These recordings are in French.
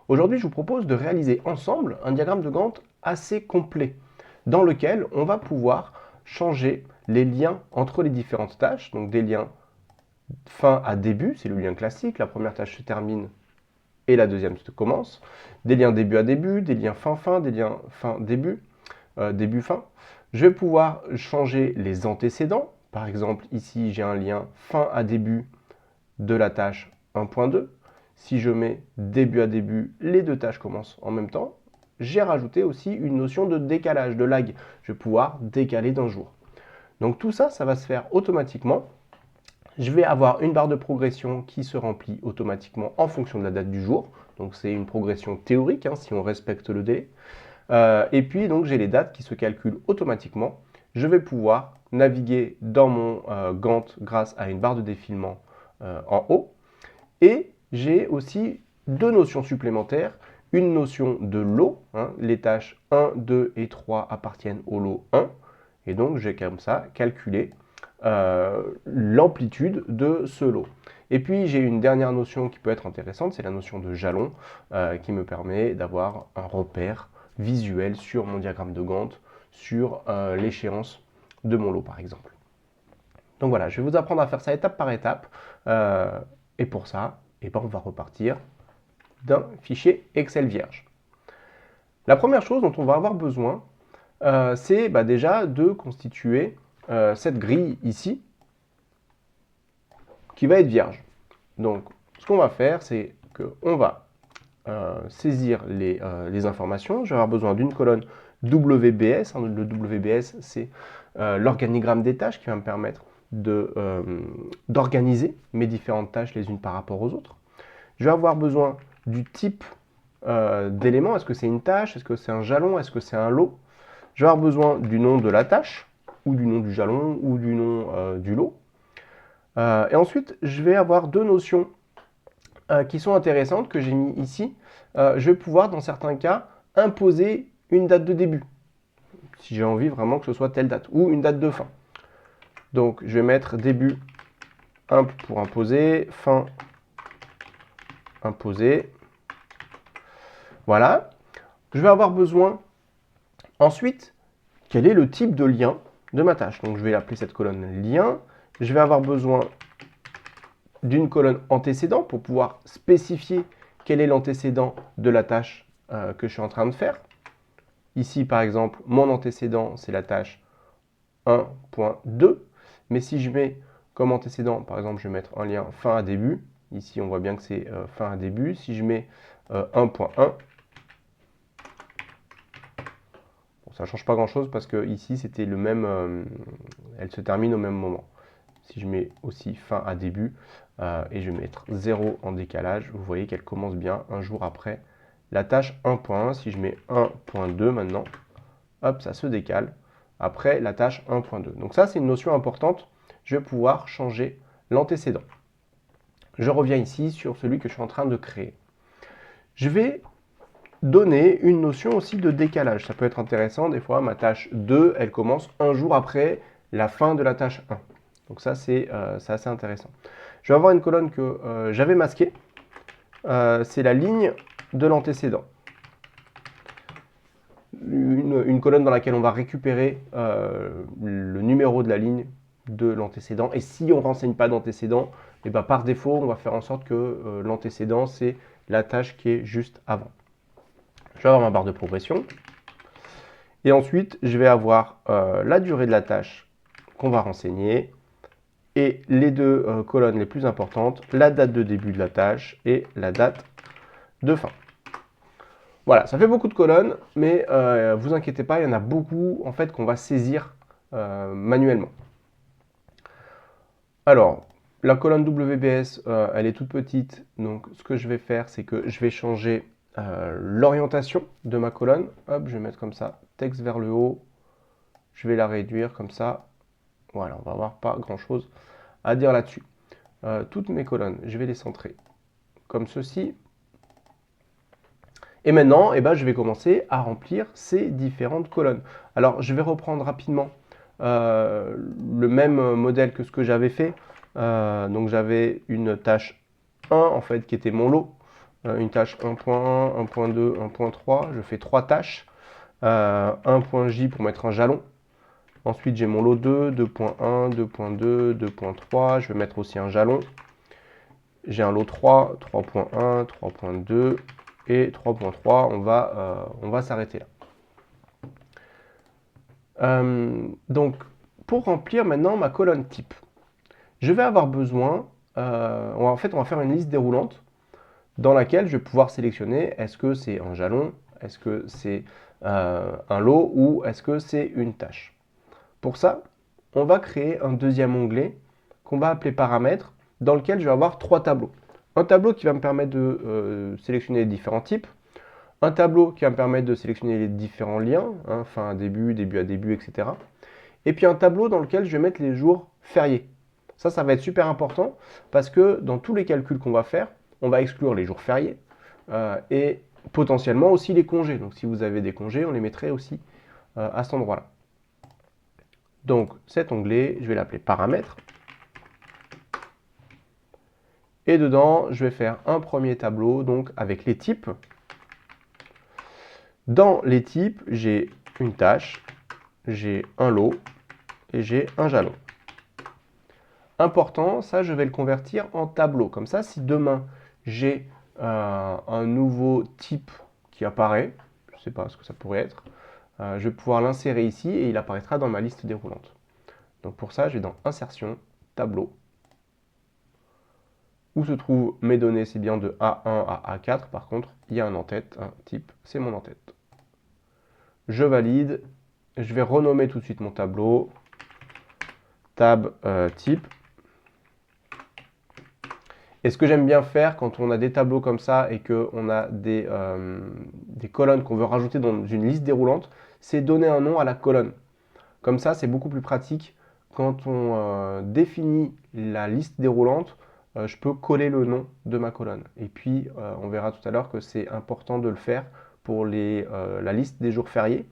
Aujourd'hui, je vous propose de réaliser ensemble un diagramme de Gantt assez complet, dans lequel on va pouvoir changer les liens entre les différentes tâches, donc des liens fin à début, c'est le lien classique, la première tâche se termine et la deuxième se commence, des liens début à début, des liens fin-fin, des liens fin-début, début-fin. Je vais pouvoir changer les antécédents, par exemple ici j'ai un lien fin à début de la tâche 1.2. Si je mets début à début, les deux tâches commencent en même temps. J'ai rajouté aussi une notion de décalage, de lag. Je vais pouvoir décaler d'un jour. Donc tout ça, ça va se faire automatiquement. Je vais avoir une barre de progression qui se remplit automatiquement en fonction de la date du jour. Donc c'est une progression théorique, si on respecte le délai. Et puis donc j'ai les dates qui se calculent automatiquement. Je vais pouvoir naviguer dans mon Gantt grâce à une barre de défilement en haut. Et j'ai aussi deux notions supplémentaires. Une notion de lot, les tâches 1, 2 et 3 appartiennent au lot 1. Et donc j'ai comme ça calculé l'amplitude de ce lot. Et puis j'ai une dernière notion qui peut être intéressante, c'est la notion de jalon, qui me permet d'avoir un repère visuel sur mon diagramme de Gantt, sur l'échéance de mon lot par exemple. Donc voilà, je vais vous apprendre à faire ça étape par étape. Et pour ça, on va repartir d'un fichier Excel vierge. La première chose dont on va avoir besoin, c'est déjà de constituer cette grille ici, qui va être vierge. Donc, ce qu'on va faire, c'est qu'on va saisir les informations. Je vais avoir besoin d'une colonne WBS. Le WBS, c'est l'organigramme des tâches qui va me permettre d'organiser mes différentes tâches les unes par rapport aux autres. Je vais avoir besoin du type d'élément. Est-ce que c'est une tâche? Est-ce que c'est un jalon? Est-ce que c'est un lot? Je vais avoir besoin du nom de la tâche, ou du nom du jalon, ou du nom du lot. Et ensuite, je vais avoir deux notions qui sont intéressantes que j'ai mis ici. Je vais pouvoir, dans certains cas, imposer une date de début, si j'ai envie vraiment que ce soit telle date, ou une date de fin. Donc, je vais mettre début imp pour imposer, fin imposer. Voilà. Je vais avoir besoin ensuite, quel est le type de lien de ma tâche. Donc, je vais appeler cette colonne lien. Je vais avoir besoin d'une colonne antécédent pour pouvoir spécifier quel est l'antécédent de la tâche que je suis en train de faire. Ici, par exemple, mon antécédent, c'est la tâche 1.2. Mais si je mets comme antécédent, par exemple, je vais mettre un lien fin à début. Ici, on voit bien que c'est fin à début. Si je mets 1.1, ça ne change pas grand-chose parce que ici, c'était le même, elle se termine au même moment. Si je mets aussi fin à début, et je vais mettre 0 en décalage, vous voyez qu'elle commence bien un jour après la tâche 1.1. Si je mets 1.2 maintenant, hop, ça se décale après la tâche 1.2. Donc ça, c'est une notion importante. Je vais pouvoir changer l'antécédent. Je reviens ici sur celui que je suis en train de créer. Je vais donner une notion aussi de décalage. Ça peut être intéressant. Des fois, ma tâche 2, elle commence un jour après la fin de la tâche 1. Donc ça, c'est assez intéressant. Je vais avoir une colonne que j'avais masquée. C'est la ligne de l'antécédent. Une colonne dans laquelle on va récupérer le numéro de la ligne de l'antécédent. Et si on ne renseigne pas d'antécédent, par défaut, on va faire en sorte que l'antécédent, c'est la tâche qui est juste avant. Je vais avoir ma barre de progression. Et ensuite, je vais avoir la durée de la tâche qu'on va renseigner. Et les deux colonnes les plus importantes, la date de début de la tâche et la date de fin. Voilà, ça fait beaucoup de colonnes, mais vous inquiétez pas, il y en a beaucoup en fait qu'on va saisir manuellement. Alors, la colonne WBS, elle est toute petite, donc ce que je vais faire, c'est que je vais changer l'orientation de ma colonne. Hop, je vais mettre comme ça, texte vers le haut, je vais la réduire comme ça. Voilà, on va avoir pas grand-chose à dire là-dessus. Toutes mes colonnes, je vais les centrer comme ceci. Et maintenant, je vais commencer à remplir ces différentes colonnes. Alors, je vais reprendre rapidement le même modèle que ce que j'avais fait. Donc, j'avais une tâche 1, en fait, qui était mon lot. une tâche 1.1, 1.2, 1.3, je fais 3 tâches. 1.j pour mettre un jalon. Ensuite, j'ai mon lot 2, 2.1, 2.2, 2.3. Je vais mettre aussi un jalon. J'ai un lot 3, 3.1, 3.2 et 3.3. On va s'arrêter là. Donc, pour remplir maintenant ma colonne type, je vais avoir besoin, en fait, on va faire une liste déroulante dans laquelle je vais pouvoir sélectionner est-ce que c'est un jalon, est-ce que c'est un lot ou est-ce que c'est une tâche. Pour ça, on va créer un deuxième onglet qu'on va appeler paramètres, dans lequel je vais avoir 3 tableaux. Un tableau qui va me permettre de sélectionner les différents types, un tableau qui va me permettre de sélectionner les différents liens, hein, fin à début, début à début, etc. Et puis un tableau dans lequel je vais mettre les jours fériés. Ça va être super important parce que dans tous les calculs qu'on va faire, on va exclure les jours fériés et potentiellement aussi les congés. Donc si vous avez des congés, on les mettrait aussi à cet endroit-là. Donc cet onglet, je vais l'appeler paramètres. Et dedans, je vais faire un premier tableau donc avec les types. Dans les types, j'ai une tâche, j'ai un lot et j'ai un jalon. Important, ça je vais le convertir en tableau. Comme ça, si demain j'ai un nouveau type qui apparaît, je ne sais pas ce que ça pourrait être, je vais pouvoir l'insérer ici et il apparaîtra dans ma liste déroulante. Donc pour ça, je vais dans Insertion, Tableau. Où se trouvent mes données, c'est bien de A1 à A4. Par contre, il y a un en-tête, un type, c'est mon en-tête. Je valide. Je vais renommer tout de suite mon tableau. Tab type. Et ce que j'aime bien faire quand on a des tableaux comme ça et qu'on a des colonnes qu'on veut rajouter dans une liste déroulante, c'est donner un nom à la colonne. Comme ça, c'est beaucoup plus pratique. Quand on définit la liste déroulante, je peux coller le nom de ma colonne. Et puis, on verra tout à l'heure que c'est important de le faire pour la liste des jours fériés,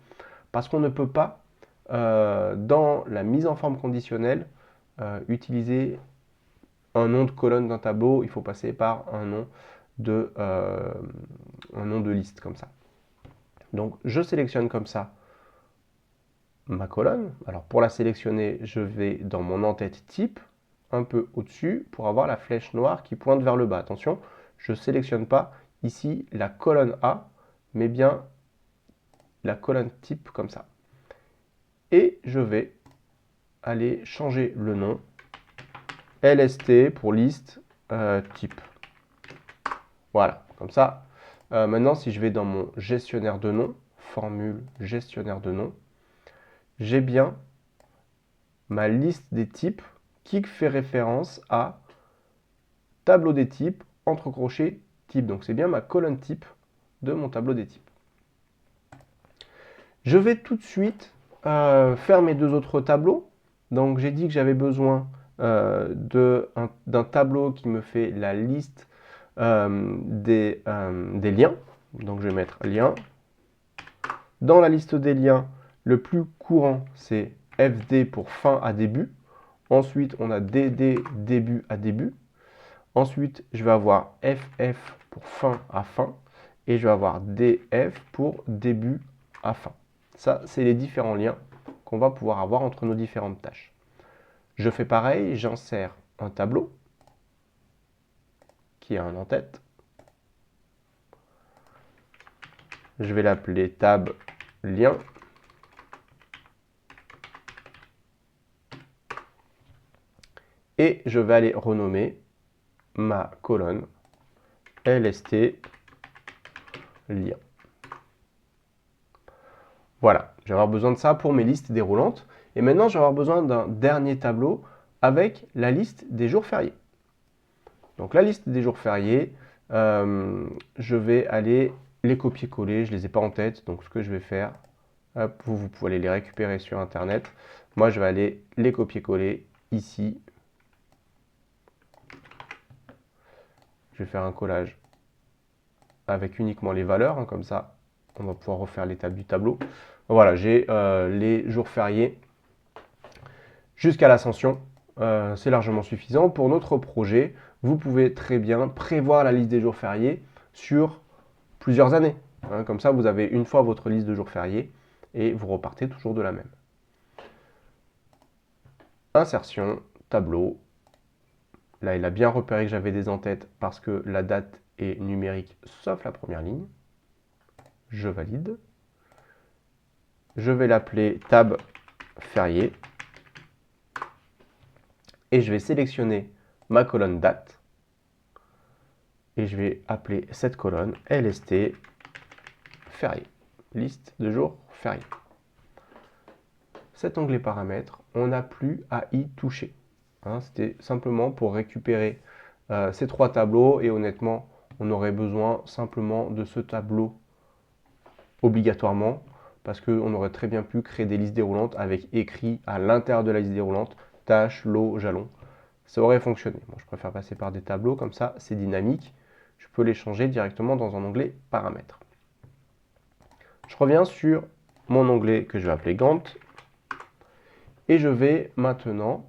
parce qu'on ne peut pas, dans la mise en forme conditionnelle, utiliser un nom de colonne d'un tableau. Il faut passer par un nom de liste, comme ça. Donc, je sélectionne comme ça ma colonne. Alors pour la sélectionner, je vais dans mon en-tête type, un peu au-dessus, pour avoir la flèche noire qui pointe vers le bas. Attention, je ne sélectionne pas ici la colonne A, mais bien la colonne type comme ça. Et je vais aller changer le nom, LST pour liste type. Voilà, comme ça. Maintenant, si je vais dans mon gestionnaire de noms, formule gestionnaire de noms, j'ai bien ma liste des types qui fait référence à tableau des types, entre crochets, type. Donc c'est bien ma colonne type de mon tableau des types. Je vais tout de suite faire mes deux autres tableaux. Donc j'ai dit que j'avais besoin d'un tableau qui me fait la liste des liens. Donc je vais mettre lien. Dans la liste des liens, le plus courant, c'est FD pour fin à début. Ensuite, on a DD, début à début. Ensuite, je vais avoir FF pour fin à fin. Et je vais avoir DF pour début à fin. Ça, c'est les différents liens qu'on va pouvoir avoir entre nos différentes tâches. Je fais pareil, j'insère un tableau qui a un en-tête. Je vais l'appeler tab lien. Et je vais aller renommer ma colonne LST lien. Voilà, je vais avoir besoin de ça pour mes listes déroulantes. Et maintenant, je vais avoir besoin d'un dernier tableau avec la liste des jours fériés. Donc la liste des jours fériés, je vais aller les copier-coller. Je ne les ai pas en tête, donc ce que je vais faire, hop, vous pouvez aller les récupérer sur Internet. Moi, je vais aller les copier-coller ici. Je vais faire un collage avec uniquement les valeurs, hein, comme ça, on va pouvoir refaire l'étape du tableau. Voilà, j'ai les jours fériés jusqu'à l'Ascension. C'est largement suffisant. Pour notre projet, vous pouvez très bien prévoir la liste des jours fériés sur plusieurs années. Hein. Comme ça, vous avez une fois votre liste de jours fériés et vous repartez toujours de la même. Insertion, tableau. Là, il a bien repéré que j'avais des en-têtes parce que la date est numérique sauf la première ligne. Je valide. Je vais l'appeler tab férié. Et je vais sélectionner ma colonne date. Et je vais appeler cette colonne LST férié. Liste de jours fériés. Cet onglet paramètres, on n'a plus à y toucher. Hein, c'était simplement pour récupérer ces trois tableaux et honnêtement, on aurait besoin simplement de ce tableau obligatoirement parce qu'on aurait très bien pu créer des listes déroulantes avec écrit à l'intérieur de la liste déroulante tâches, lots, jalons. Ça aurait fonctionné. Bon, je préfère passer par des tableaux, comme ça c'est dynamique. Je peux les changer directement dans un onglet paramètres. Je reviens sur mon onglet que je vais appeler Gantt et je vais maintenant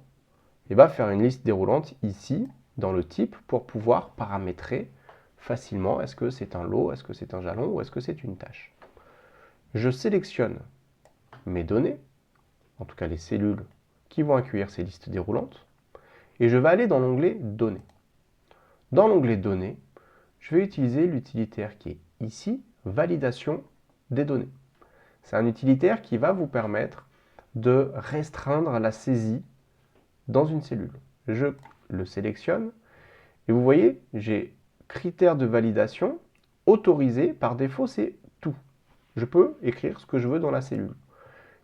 faire une liste déroulante ici dans le type pour pouvoir paramétrer facilement est-ce que c'est un lot, est-ce que c'est un jalon ou est-ce que c'est une tâche. Je sélectionne mes données, en tout cas les cellules qui vont accueillir ces listes déroulantes, et je vais aller dans l'onglet Données. Dans l'onglet Données, je vais utiliser l'utilitaire qui est ici, Validation des données. C'est un utilitaire qui va vous permettre de restreindre la saisie dans une cellule. Je le sélectionne et vous voyez, j'ai critères de validation autorisé. Par défaut, c'est tout. Je peux écrire ce que je veux dans la cellule.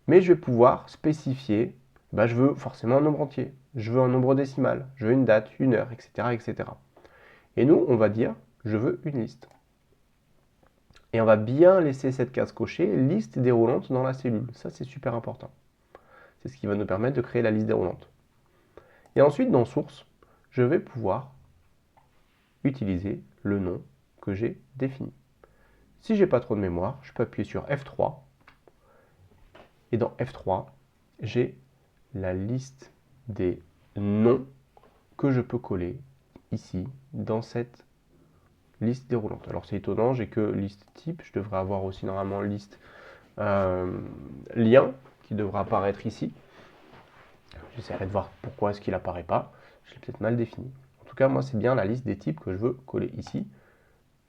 Mais je vais pouvoir spécifier, je veux forcément un nombre entier, je veux un nombre décimal, je veux une date, une heure, etc., etc. Et nous, on va dire, je veux une liste. Et on va bien laisser cette case cochée, liste déroulante dans la cellule. Ça, c'est super important. C'est ce qui va nous permettre de créer la liste déroulante. Et ensuite, dans Source, je vais pouvoir utiliser le nom que j'ai défini. Si je n'ai pas trop de mémoire, je peux appuyer sur F3. Et dans F3, j'ai la liste des noms que je peux coller ici, dans cette liste déroulante. Alors c'est étonnant, j'ai que liste type, je devrais avoir aussi normalement liste lien qui devra apparaître ici. J'essaierai de voir pourquoi est-ce qu'il n'apparaît pas, je l'ai peut-être mal défini. En tout cas, moi c'est bien la liste des types que je veux coller ici.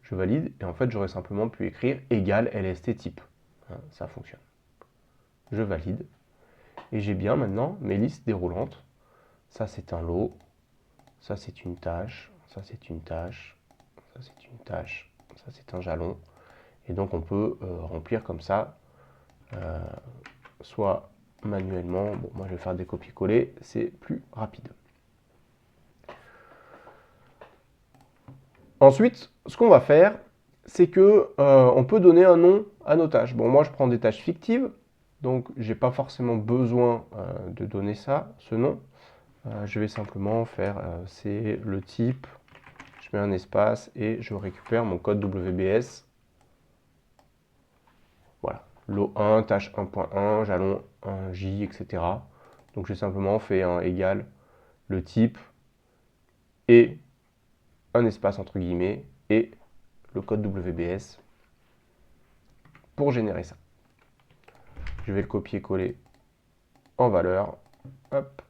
Je valide et en fait j'aurais simplement pu écrire égal LST type. Hein, ça fonctionne. Je valide et j'ai bien maintenant mes listes déroulantes. Ça c'est un lot, ça c'est une tâche, ça c'est une tâche, ça c'est une tâche, ça c'est un jalon. Et donc on peut remplir comme ça, soit manuellement, bon moi je vais faire des copier-coller, c'est plus rapide. Ensuite, ce qu'on va faire, c'est que on peut donner un nom à nos tâches. Bon, moi je prends des tâches fictives, donc j'ai pas forcément besoin de donner ça, ce nom. Je vais simplement faire, c'est le type, je mets un espace et je récupère mon code WBS. Voilà, lot 1, tâche 1.1, jalon 1J, etc. Donc j'ai simplement fait un égal le type et un espace entre guillemets et le code WBS pour générer ça. Je vais le copier-coller en valeur. Hop,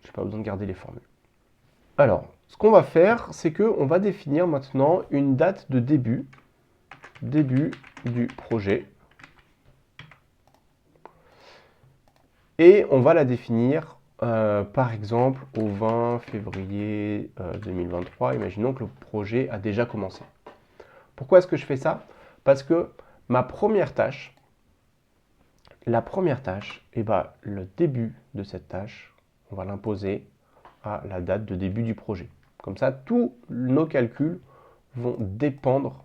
j'ai pas besoin de garder les formules. Alors, ce qu'on va faire, c'est qu'on va définir maintenant une date de début du projet. Et on va la définir, par exemple, au 20 février 2023. Imaginons que le projet a déjà commencé. Pourquoi est-ce que je fais ça? Parce que ma première tâche, le début de cette tâche, on va l'imposer à la date de début du projet. Comme ça, tous nos calculs vont dépendre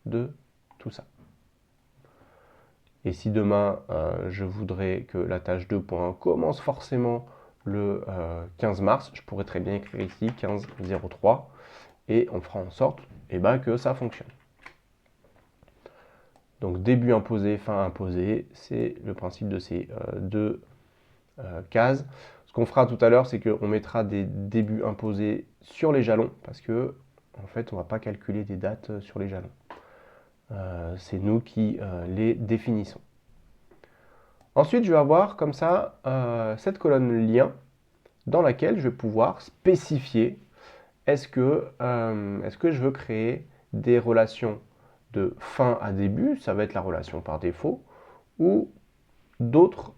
de tout ça. Et si demain, je voudrais que la tâche 2.1 commence forcément le 15 mars, je pourrais très bien écrire ici 15.03 et on fera en sorte que ça fonctionne. Donc début imposé, fin imposé, c'est le principe de ces deux cases. Ce qu'on fera tout à l'heure, c'est qu'on mettra des débuts imposés sur les jalons parce que En fait, on ne va pas calculer des dates sur les jalons. C'est nous qui les définissons. Ensuite, je vais avoir comme ça cette colonne lien dans laquelle je vais pouvoir spécifier est-ce que je veux créer des relations de fin à début, ça va être la relation par défaut, ou d'autres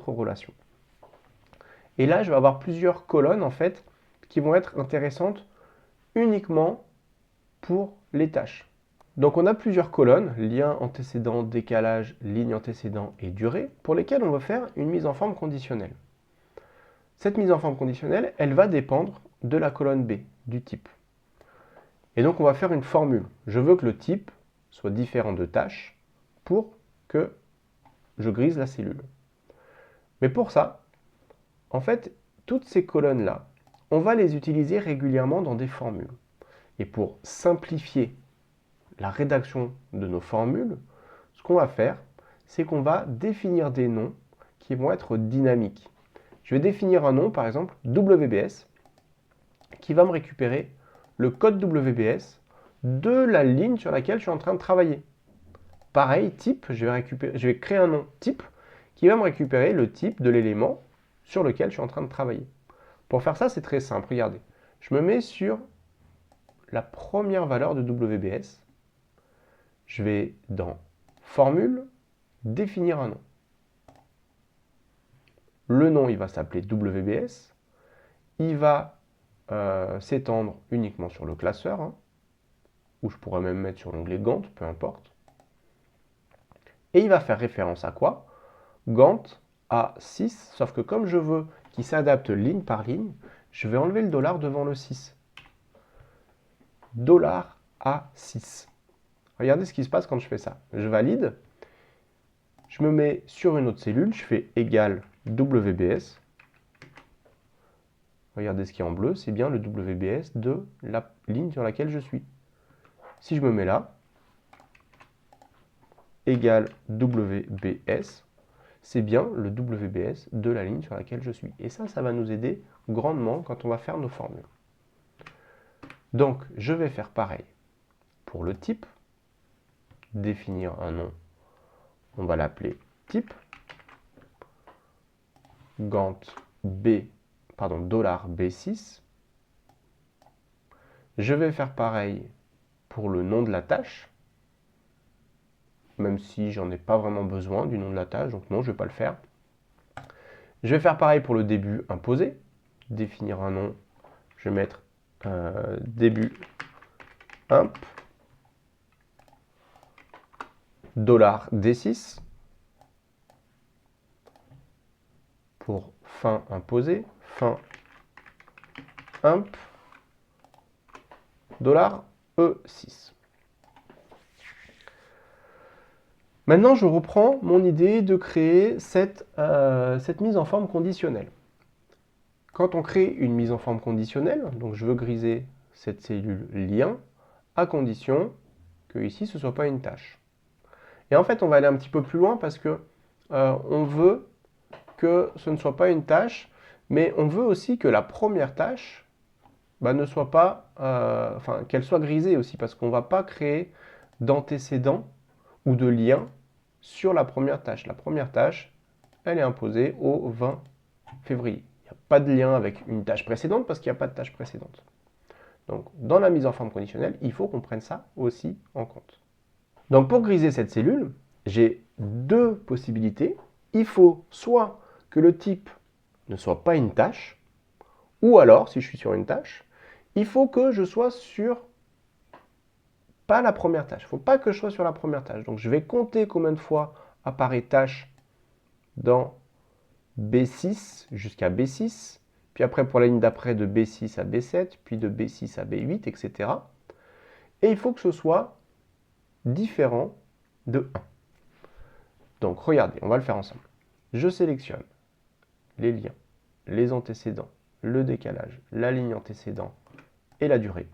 relations. Et là, je vais avoir plusieurs colonnes en fait qui vont être intéressantes uniquement pour les tâches. Donc on a plusieurs colonnes, lien antécédent, décalage, ligne antécédent et durée, pour lesquelles on va faire une mise en forme conditionnelle. Cette mise en forme conditionnelle, elle va dépendre de la colonne B, du type. Et donc on va faire une formule. Je veux que le type soit différent de tâche pour que je grise la cellule. Mais pour ça, en fait, toutes ces colonnes-là, on va les utiliser régulièrement dans des formules. Et pour simplifier la rédaction de nos formules, ce qu'on va faire, c'est qu'on va définir des noms qui vont être dynamiques. Je vais définir un nom, par exemple, WBS, qui va me récupérer le code WBS de la ligne sur laquelle je suis en train de travailler. Pareil, type, je vais créer un nom type qui va me récupérer le type de l'élément sur lequel je suis en train de travailler. Pour faire ça, c'est très simple. Regardez, je me mets sur la première valeur de WBS. Je vais dans Formule, définir un nom. Le nom, il va s'appeler WBS. Il va s'étendre uniquement sur le classeur, hein, ou je pourrais même mettre sur l'onglet Gantt, peu importe. Et il va faire référence à quoi? Gantt à 6, sauf que comme je veux qu'il s'adapte ligne par ligne, je vais enlever le dollar devant le 6. Dollar à 6. Regardez ce qui se passe quand je fais ça. Je valide, je me mets sur une autre cellule, je fais égal WBS. Regardez ce qui est en bleu, c'est bien le WBS de la ligne sur laquelle je suis. Si je me mets là, égal WBS, c'est bien le WBS de la ligne sur laquelle je suis. Et ça va nous aider grandement quand on va faire nos formules. Donc, je vais faire pareil pour le type. Définir un nom, on va l'appeler type. Gantt $B6. Je vais faire pareil pour le nom de la tâche, même si j'en ai pas vraiment besoin du nom de la tâche, donc non, je ne vais pas le faire. Je vais faire pareil pour le début imposé. Définir un nom, je vais mettre début imp $D6 pour fin imposé, fin imp $E6. Maintenant, je reprends mon idée de créer cette mise en forme conditionnelle. Quand on crée une mise en forme conditionnelle, donc je veux griser cette cellule lien, à condition que ici ce ne soit pas une tâche. Et en fait, on va aller un petit peu plus loin parce que on veut que ce ne soit pas une tâche, mais on veut aussi que la première tâche ne soit pas, qu'elle soit grisée aussi, parce qu'on ne va pas créer d'antécédent ou de lien sur la première tâche. La première tâche, elle est imposée au 20 février. Il n'y a pas de lien avec une tâche précédente parce qu'il n'y a pas de tâche précédente. Donc, dans la mise en forme conditionnelle, il faut qu'on prenne ça aussi en compte. Donc, pour griser cette cellule, j'ai deux possibilités. Il faut soit que le type ne soit pas une tâche, ou alors, si je suis sur une tâche, il faut que je sois sur pas la première tâche. Il ne faut pas que je sois sur la première tâche. Donc, je vais compter combien de fois apparaît tâche dans B6 jusqu'à B6, puis après pour la ligne d'après de B6 à B7, puis de B6 à B8, etc. Et il faut que ce soit différent de 1. Donc regardez, on va le faire ensemble. Je sélectionne les liens, les antécédents, le décalage, la ligne antécédent et la durée.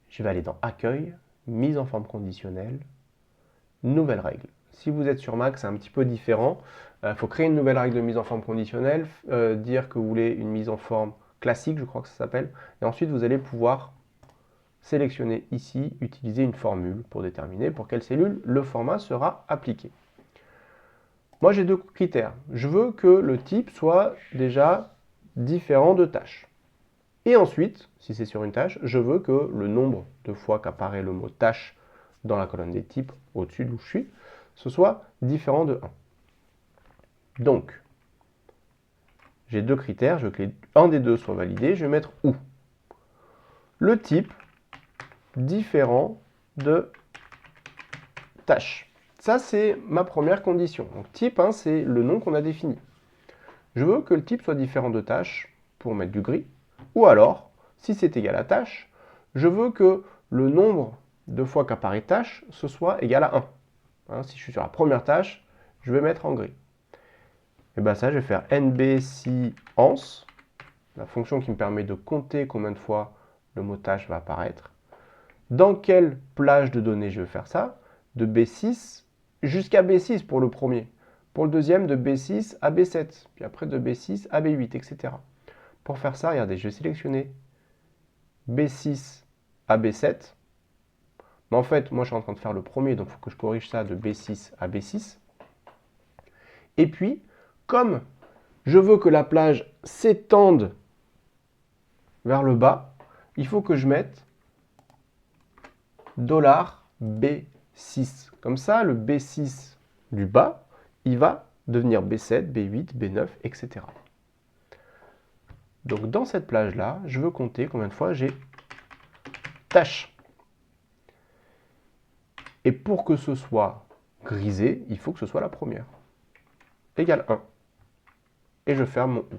Je vais aller dans Accueil, Mise en forme conditionnelle, Nouvelle règle. Si vous êtes sur Mac, c'est un petit peu différent. Il faut créer une nouvelle règle de mise en forme conditionnelle, dire que vous voulez une mise en forme classique, je crois que ça s'appelle. Et ensuite, vous allez pouvoir sélectionner ici, utiliser une formule pour déterminer pour quelle cellule le format sera appliqué. Moi, j'ai deux critères. Je veux que le type soit déjà différent de tâche. Et ensuite, si c'est sur une tâche, je veux que le nombre de fois qu'apparaît le mot tâche dans la colonne des types, au-dessus d'où je suis, ce soit différent de 1. Donc, j'ai deux critères, je veux que un des deux soit validé, je vais mettre où. Le type différent de tâche. Ça, c'est ma première condition. Donc, type, hein, c'est le nom qu'on a défini. Je veux que le type soit différent de tâche pour mettre du gris. Ou alors, si c'est égal à tâche, je veux que le nombre de fois qu'apparaît tâche, ce soit égal à 1. Hein, si je suis sur la première tâche, je vais mettre en gris. Et bien ça, je vais faire nbCans, la fonction qui me permet de compter combien de fois le mot tâche va apparaître. Dans quelle plage de données je vais faire ça? De B6 jusqu'à B6 pour le premier. Pour le deuxième, de B6 à B7. Puis après, de B6 à B8, etc. Pour faire ça, regardez, je vais sélectionner B6 à B7. Mais en fait, moi, je suis en train de faire le premier, donc il faut que je corrige ça de B6 à B6. Et puis, comme je veux que la plage s'étende vers le bas, il faut que je mette $B6. Comme ça, le B6 du bas, il va devenir B7, B8, B9, etc. Donc dans cette plage-là, je veux compter combien de fois j'ai tâche. Et pour que ce soit grisé, il faut que ce soit la première. Égale 1. Et je ferme mon ou.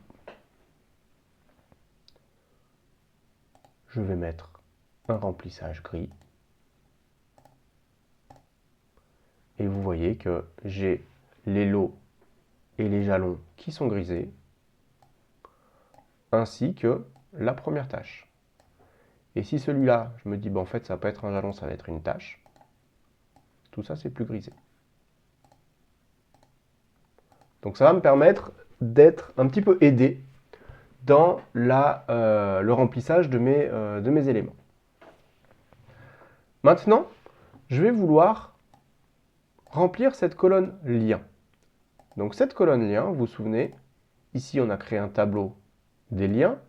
Je vais mettre un remplissage gris. Et vous voyez que j'ai les lots et les jalons qui sont grisés, ainsi que la première tâche. Et si celui-là, je me dis, en fait, ça va pas être un jalon, ça va être une tâche, tout ça, c'est plus grisé. Donc ça va me permettre d'être un petit peu aidé dans le remplissage de mes éléments. Maintenant, je vais vouloir remplir cette colonne lien. Donc cette colonne lien, vous vous souvenez, ici on a créé un tableau des liens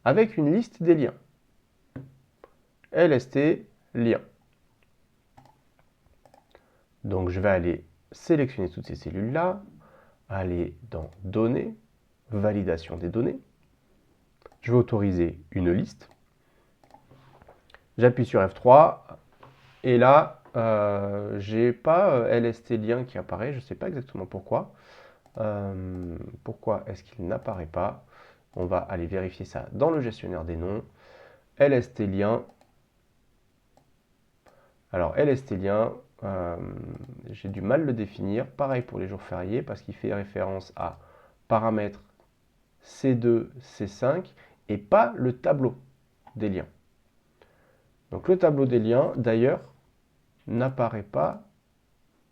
avec une liste des liens. LST lien. Donc je vais aller sélectionner toutes ces cellules-là, aller dans données, validation des données. Je vais autoriser une liste. J'appuie sur F3 et là, j'ai pas LST lien qui apparaît, je ne sais pas exactement pourquoi. Pourquoi est-ce qu'il n'apparaît pas? On va aller vérifier ça dans le gestionnaire des noms. LST lien. Alors LST lien, j'ai du mal à le définir. Pareil pour les jours fériés parce qu'il fait référence à paramètres C2, C5 et pas le tableau des liens. Donc le tableau des liens, d'ailleurs, n'apparaît pas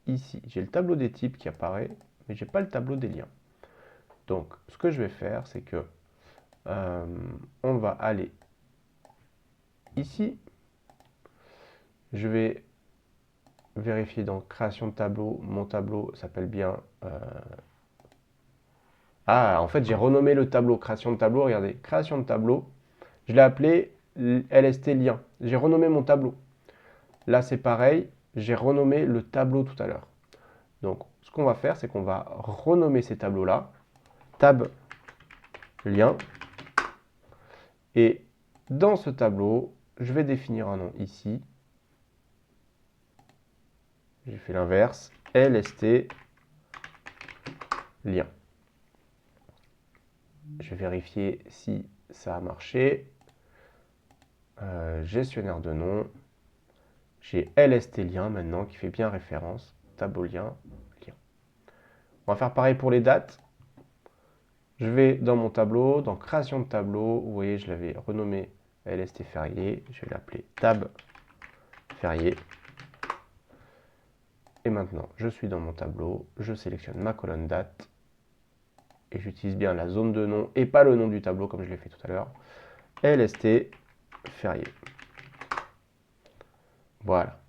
ici. J'ai le tableau des types qui apparaît, mais je n'ai pas le tableau des liens. Donc ce que je vais faire, c'est que on va aller ici. Je vais vérifier dans création de tableau. Mon tableau s'appelle bien... Ah, en fait, j'ai renommé le tableau. Création de tableau, regardez. Création de tableau. Je l'ai appelé LST lien. J'ai renommé mon tableau. Là, c'est pareil. J'ai renommé le tableau tout à l'heure. Donc, ce qu'on va faire, c'est qu'on va renommer ces tableaux-là. Tab lien. Et dans ce tableau, je vais définir un nom ici. J'ai fait l'inverse. LST lien. Je vais vérifier si ça a marché. Gestionnaire de nom. J'ai LST lien maintenant qui fait bien référence. Tableau lien. On va faire pareil pour les dates. Je vais dans mon tableau, dans création de tableau. Vous voyez, je l'avais renommé LST férié. Je vais l'appeler tab férié. Et maintenant, je suis dans mon tableau. Je sélectionne ma colonne date. et j'utilise bien la zone de nom et pas le nom du tableau comme je l'ai fait tout à l'heure, LST férié. Voilà.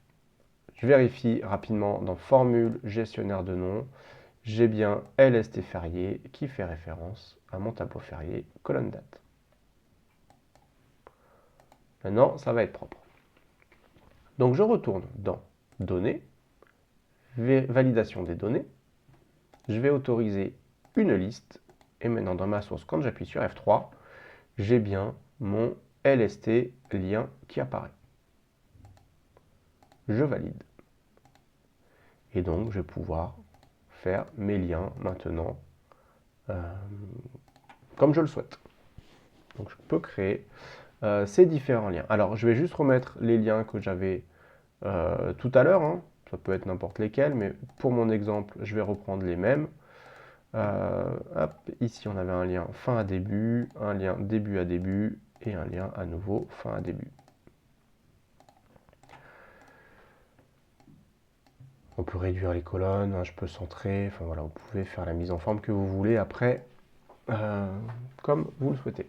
Je vérifie rapidement dans formule gestionnaire de nom, j'ai bien LST férié qui fait référence à mon tableau férié colonne date. Maintenant, ça va être propre. Donc je retourne dans données, validation des données, je vais autoriser une liste, et maintenant dans ma source, quand j'appuie sur F3, j'ai bien mon LST lien qui apparaît. Je valide. Et donc je vais pouvoir faire mes liens maintenant comme je le souhaite. Donc je peux créer ces différents liens. Alors je vais juste remettre les liens que j'avais tout à l'heure, hein. Ça peut être n'importe lesquels, mais pour mon exemple, je vais reprendre les mêmes. Hop, ici on avait un lien fin à début, un lien début à début, et un lien à nouveau fin à début. On peut réduire les colonnes, hein, je peux centrer, enfin voilà, vous pouvez faire la mise en forme que vous voulez après, comme vous le souhaitez.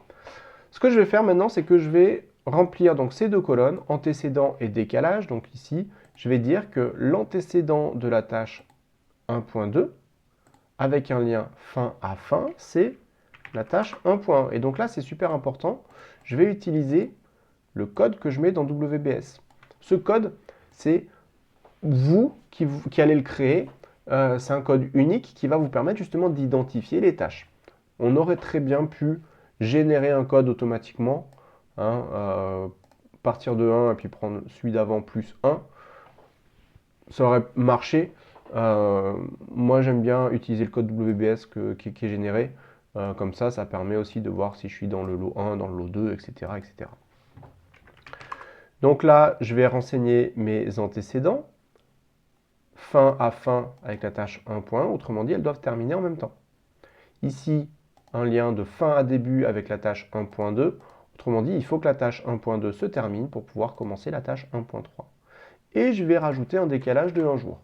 Ce que je vais faire maintenant, c'est que je vais remplir donc ces deux colonnes, antécédent et décalage. Donc ici, je vais dire que l'antécédent de la tâche 1.2, avec un lien fin à fin, c'est la tâche 1.1. Et donc là, c'est super important. Je vais utiliser le code que je mets dans WBS. Ce code, c'est vous qui allez le créer. C'est un code unique qui va vous permettre justement d'identifier les tâches. On aurait très bien pu générer un code automatiquement, hein, partir de 1 et puis prendre celui d'avant plus 1. Ça aurait marché. Moi, j'aime bien utiliser le code WBS qui est généré. Comme ça permet aussi de voir si je suis dans le lot 1, dans le lot 2, etc., etc. Donc là, je vais renseigner mes antécédents. Fin à fin avec la tâche 1.1, autrement dit, elles doivent terminer en même temps. Ici, un lien de fin à début avec la tâche 1.2. Autrement dit, il faut que la tâche 1.2 se termine pour pouvoir commencer la tâche 1.3. Et je vais rajouter un décalage de 1 jour.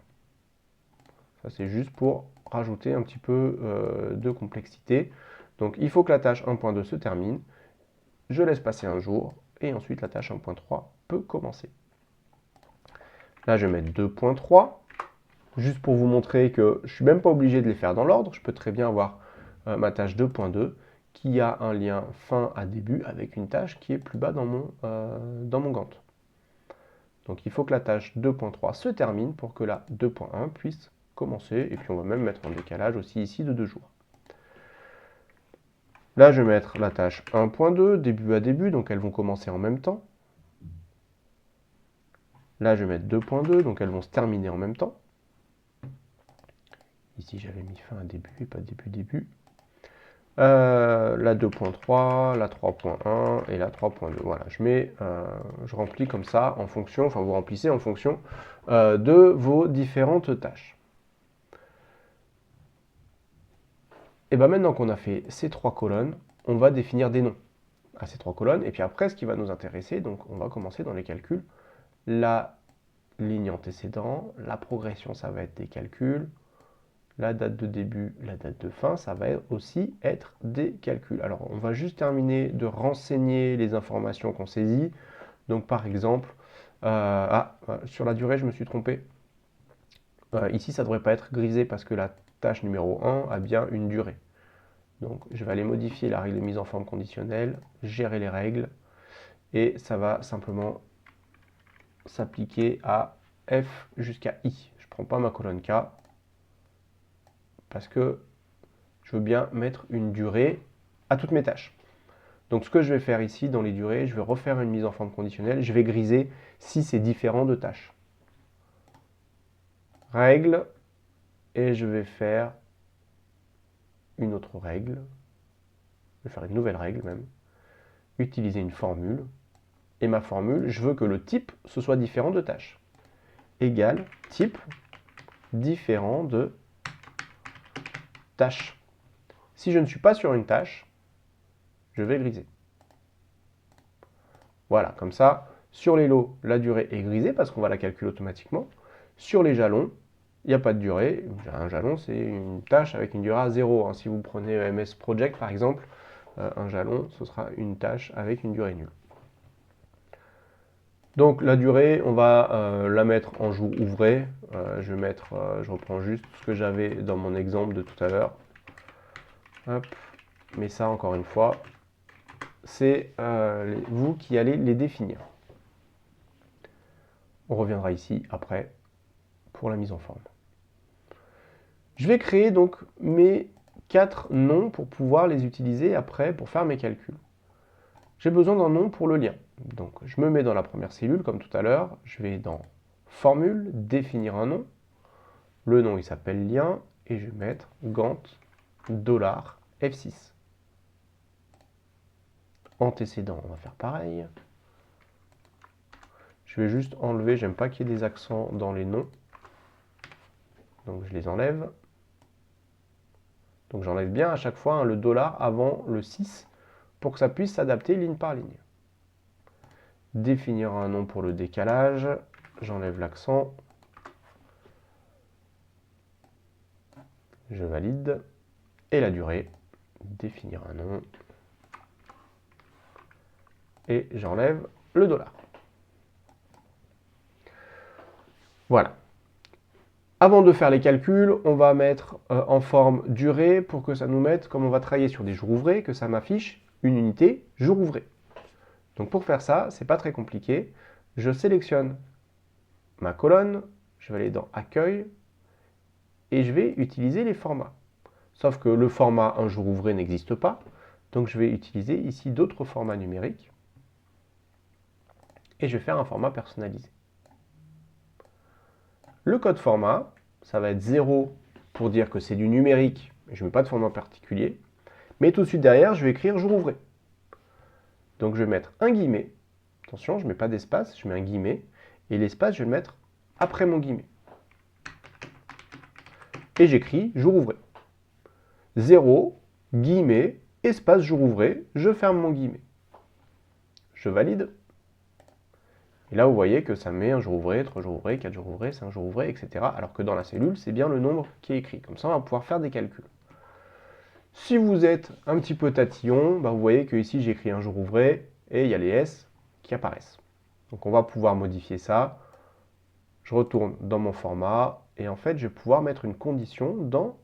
Ça, c'est juste pour rajouter un petit peu de complexité. Donc, il faut que la tâche 1.2 se termine. Je laisse passer un jour. Et ensuite, la tâche 1.3 peut commencer. Là, je vais mettre 2.3. Juste pour vous montrer que je ne suis même pas obligé de les faire dans l'ordre. Je peux très bien avoir ma tâche 2.2 qui a un lien fin à début avec une tâche qui est plus bas dans mon Gantt. Donc il faut que la tâche 2.3 se termine pour que la 2.1 puisse commencer. Et puis on va même mettre un décalage aussi ici de 2 jours. Là, je vais mettre la tâche 1.2, début à début, donc elles vont commencer en même temps. Là, je vais mettre 2.2, donc elles vont se terminer en même temps. Ici, j'avais mis fin à début et pas début. La 2.3, la 3.1 et la 3.2. Voilà, je remplis comme ça en fonction, enfin vous remplissez en fonction de vos différentes tâches. Et bien maintenant qu'on a fait ces 3 colonnes, on va définir des noms à ces 3 colonnes. Et puis après, ce qui va nous intéresser, donc on va commencer dans les calculs. La ligne antécédente, la progression, ça va être des calculs. La date de début, la date de fin, ça va aussi être des calculs. Alors, on va juste terminer de renseigner les informations qu'on saisit. Donc, par exemple, sur la durée, je me suis trompé. Ici, ça ne devrait pas être grisé parce que la tâche numéro 1 a bien une durée. Donc, je vais aller modifier la règle de mise en forme conditionnelle, gérer les règles, et ça va simplement s'appliquer à F jusqu'à I. Je ne prends pas ma colonne K, parce que je veux bien mettre une durée à toutes mes tâches. Donc ce que je vais faire ici dans les durées, je vais refaire une mise en forme conditionnelle. Je vais griser si c'est différent de tâches. Règle, et je vais faire une autre règle. Je vais faire une nouvelle règle même. Utiliser une formule. Et ma formule, je veux que le type, ce soit différent de tâche. Égal type différent de tâche. Si je ne suis pas sur une tâche, je vais griser. Voilà, comme ça, sur les lots, la durée est grisée parce qu'on va la calculer automatiquement. Sur les jalons, il n'y a pas de durée. Un jalon, c'est une tâche avec une durée à 0. Hein. Si vous prenez MS Project, par exemple, un jalon, ce sera une tâche avec une durée nulle. Donc la durée, on va la mettre en jour ouvré. Je reprends juste ce que j'avais dans mon exemple de tout à l'heure. Hop. Mais ça, encore une fois, c'est vous qui allez les définir. On reviendra ici après pour la mise en forme. Je vais créer donc mes 4 noms pour pouvoir les utiliser après pour faire mes calculs. J'ai besoin d'un nom pour le lien. Donc je me mets dans la première cellule comme tout à l'heure. Je vais dans Formule, définir un nom. Le nom il s'appelle lien et je vais mettre Gantt $F6. Antécédent, on va faire pareil. Je vais juste enlever, j'aime pas qu'il y ait des accents dans les noms. Donc je les enlève. Donc j'enlève bien à chaque fois hein, le dollar avant le 6 pour que ça puisse s'adapter ligne par ligne. Définir un nom pour le décalage, j'enlève l'accent. Je valide. Et la durée, définir un nom. Et j'enlève le dollar. Voilà. Avant de faire les calculs, on va mettre en forme durée pour que ça nous mette, comme on va travailler sur des jours ouvrés, que ça m'affiche une unité jour ouvré. Donc pour faire ça, c'est pas très compliqué. Je sélectionne ma colonne, je vais aller dans Accueil et je vais utiliser les formats. Sauf que le format un jour ouvré n'existe pas, donc je vais utiliser ici d'autres formats numériques et je vais faire un format personnalisé. Le code format, ça va être 0 pour dire que c'est du numérique, je ne mets pas de format particulier, mais tout de suite derrière, je vais écrire jour ouvré. Donc je vais mettre un guillemet, attention, je ne mets pas d'espace, je mets un guillemet, et l'espace, je vais le mettre après mon guillemet. Et j'écris jour ouvré. 0, guillemet, espace jour ouvré, je ferme mon guillemet. Je valide. Et là, vous voyez que ça met un jour ouvré, 3 jours ouvrés, 4 jours ouvrés, 5 jours ouvrés, etc. Alors que dans la cellule, c'est bien le nombre qui est écrit. Comme ça, on va pouvoir faire des calculs. Si vous êtes un petit peu tatillon, vous voyez que ici, j'ai écrit un jour ouvré et il y a les S qui apparaissent. Donc, on va pouvoir modifier ça. Je retourne dans mon format et en fait, je vais pouvoir mettre une condition dans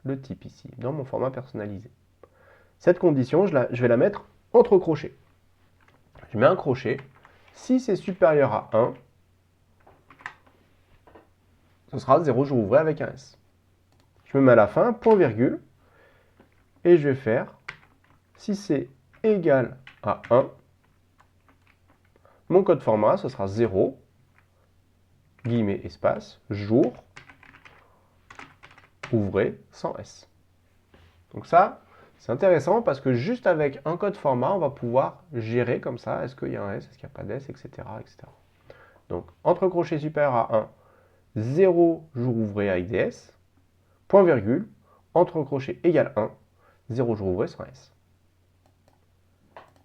le type ici, dans mon format personnalisé. Cette condition, je vais la mettre entre crochets. Je mets un crochet. Si c'est supérieur à 1, ce sera 0 jour ouvré avec un S. Je me mets à la fin, point virgule, et je vais faire, si c'est égal à 1, mon code format, ce sera 0, guillemet, espace, jour, ouvré, sans S. Donc ça, c'est intéressant parce que juste avec un code format, on va pouvoir gérer comme ça, est-ce qu'il y a un S, est-ce qu'il n'y a pas d'S, etc., etc. Donc, entre crochets supérieur à 1, 0 jour ouvré avec des S, point virgule, entre crochets égale 1, 0 jour ouvré sans S.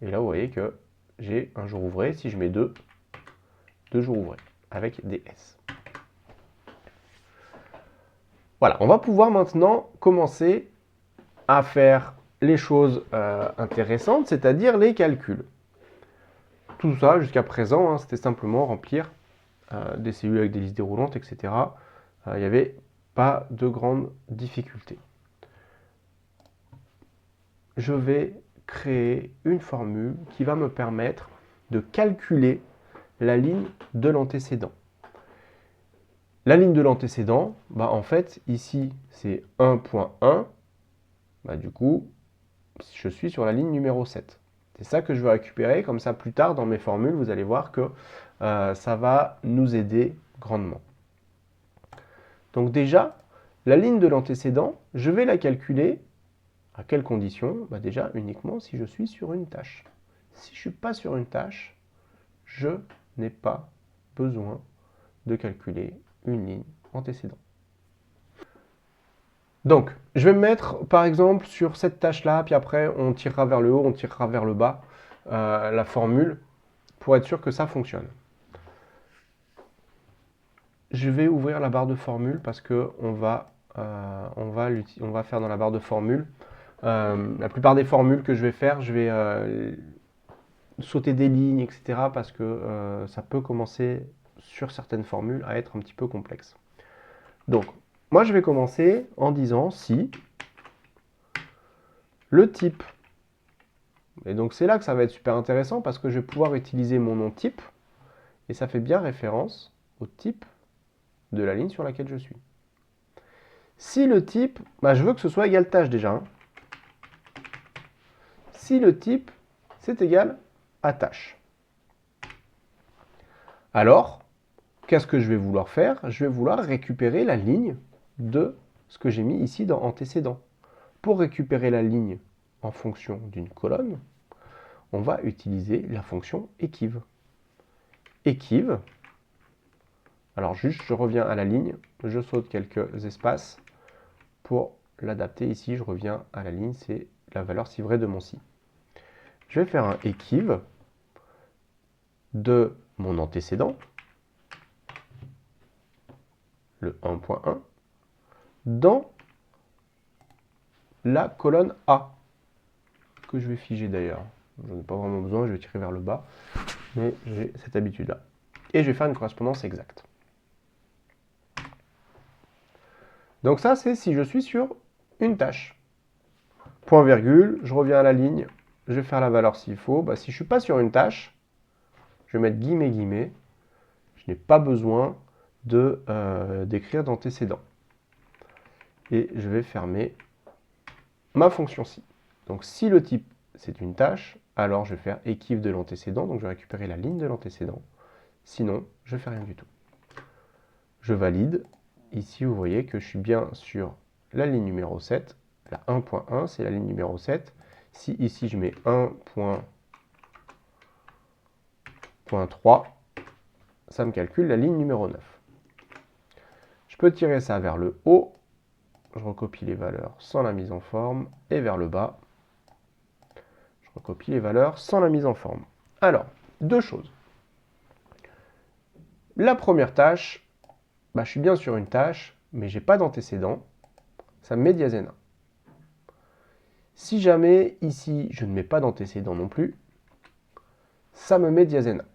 Et là, vous voyez que j'ai un jour ouvré, si je mets 2 jours ouvrés, avec des S. Voilà, on va pouvoir maintenant commencer à faire les choses intéressantes, c'est-à-dire les calculs. Tout ça, jusqu'à présent, c'était simplement remplir des cellules avec des listes déroulantes, etc. Il n'y avait pas de grandes difficultés. Je vais créer une formule qui va me permettre de calculer la ligne de l'antécédent. La ligne de l'antécédent, en fait, ici, c'est 1.1. Du coup, je suis sur la ligne numéro 7. C'est ça que je veux récupérer. Comme ça, plus tard, dans mes formules, vous allez voir que ça va nous aider grandement. Donc déjà, la ligne de l'antécédent, je vais la calculer. À quelles conditions? Déjà, uniquement si je suis sur une tâche. Si je ne suis pas sur une tâche, je n'ai pas besoin de calculer une ligne antécédent. Donc, je vais me mettre, par exemple, sur cette tâche-là, puis après, on tirera vers le haut, on tirera vers le bas, la formule, pour être sûr que ça fonctionne. je vais ouvrir la barre de formule parce que on va faire dans la barre de formule. La plupart des formules que je vais faire, je vais sauter des lignes, etc. parce que ça peut commencer sur certaines formules à être un petit peu complexe. Donc, moi je vais commencer en disant si le type, et donc c'est là que ça va être super intéressant parce que je vais pouvoir utiliser mon nom type, et ça fait bien référence au type de la ligne sur laquelle je suis. Si le type, je veux que ce soit égal tâche déjà. Hein. Si le type, c'est égal à tâche. Alors, qu'est-ce que je vais vouloir faire? Je vais vouloir récupérer la ligne de ce que j'ai mis ici dans antécédent. Pour récupérer la ligne en fonction d'une colonne, on va utiliser la fonction equiv. Equiv, alors juste je reviens à la ligne, je saute quelques espaces pour l'adapter. Ici, je reviens à la ligne, c'est la valeur si vraie de mon si. Je vais faire un equiv de mon antécédent, le 1.1, dans la colonne A, que je vais figer d'ailleurs. Je n'en ai pas vraiment besoin, je vais tirer vers le bas, mais j'ai cette habitude-là. Et je vais faire une correspondance exacte. Donc ça, c'est si je suis sur une tâche. Point virgule, je reviens à la ligne, je vais faire la valeur s'il faut. Si je ne suis pas sur une tâche, je vais mettre guillemets, guillemets. Je n'ai pas besoin d'écrire d'antécédent. Et je vais fermer ma fonction si. Donc si le type c'est une tâche, alors je vais faire equiv de l'antécédent, donc je vais récupérer la ligne de l'antécédent. Sinon, je ne fais rien du tout. Je valide. Ici, vous voyez que je suis bien sur la ligne numéro 7. La 1.1, c'est la ligne numéro 7. Si ici, je mets 1.3, ça me calcule la ligne numéro 9. Je peux tirer ça vers le haut. Je recopie les valeurs sans la mise en forme. Et vers le bas, je recopie les valeurs sans la mise en forme. Alors, deux choses. La première tâche, je suis bien sur une tâche, mais je n'ai pas d'antécédent. Ça me met diazen 1. Si jamais, ici, je ne mets pas d'antécédent non plus, ça me met diazen 1.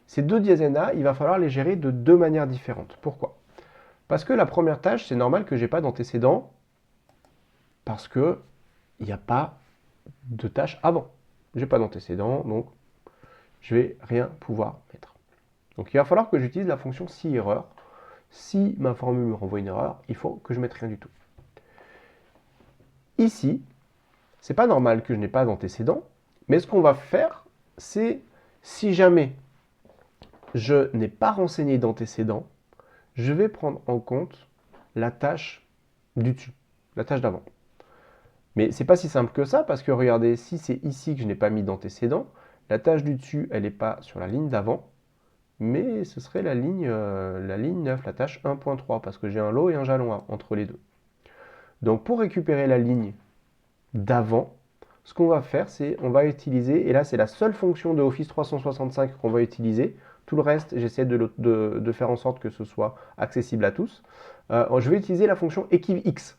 Ces deux diazen A, il va falloir les gérer de deux manières différentes. Pourquoi? Parce que la première tâche, c'est normal que je n'ai pas d'antécédent, parce qu'il n'y a pas de tâche avant. Je n'ai pas d'antécédent, donc je ne vais rien pouvoir mettre. Donc il va falloir que j'utilise la fonction si erreur. Si ma formule me renvoie une erreur, il faut que je ne mette rien du tout. Ici, c'est pas normal que je n'ai pas d'antécédent, mais ce qu'on va faire, c'est si jamais je n'ai pas renseigné d'antécédent, je vais prendre en compte la tâche du dessus, la tâche d'avant. Mais c'est pas si simple que ça, parce que regardez, si c'est ici que je n'ai pas mis d'antécédent, la tâche du dessus, elle n'est pas sur la ligne d'avant, mais ce serait la ligne 9, la tâche 1.3, parce que j'ai un lot et un jalon entre les deux. Donc pour récupérer la ligne d'avant, ce qu'on va faire, c'est on va utiliser, et là c'est la seule fonction de Office 365 qu'on va utiliser, tout le reste, j'essaie de faire en sorte que ce soit accessible à tous. Je vais utiliser la fonction equivx.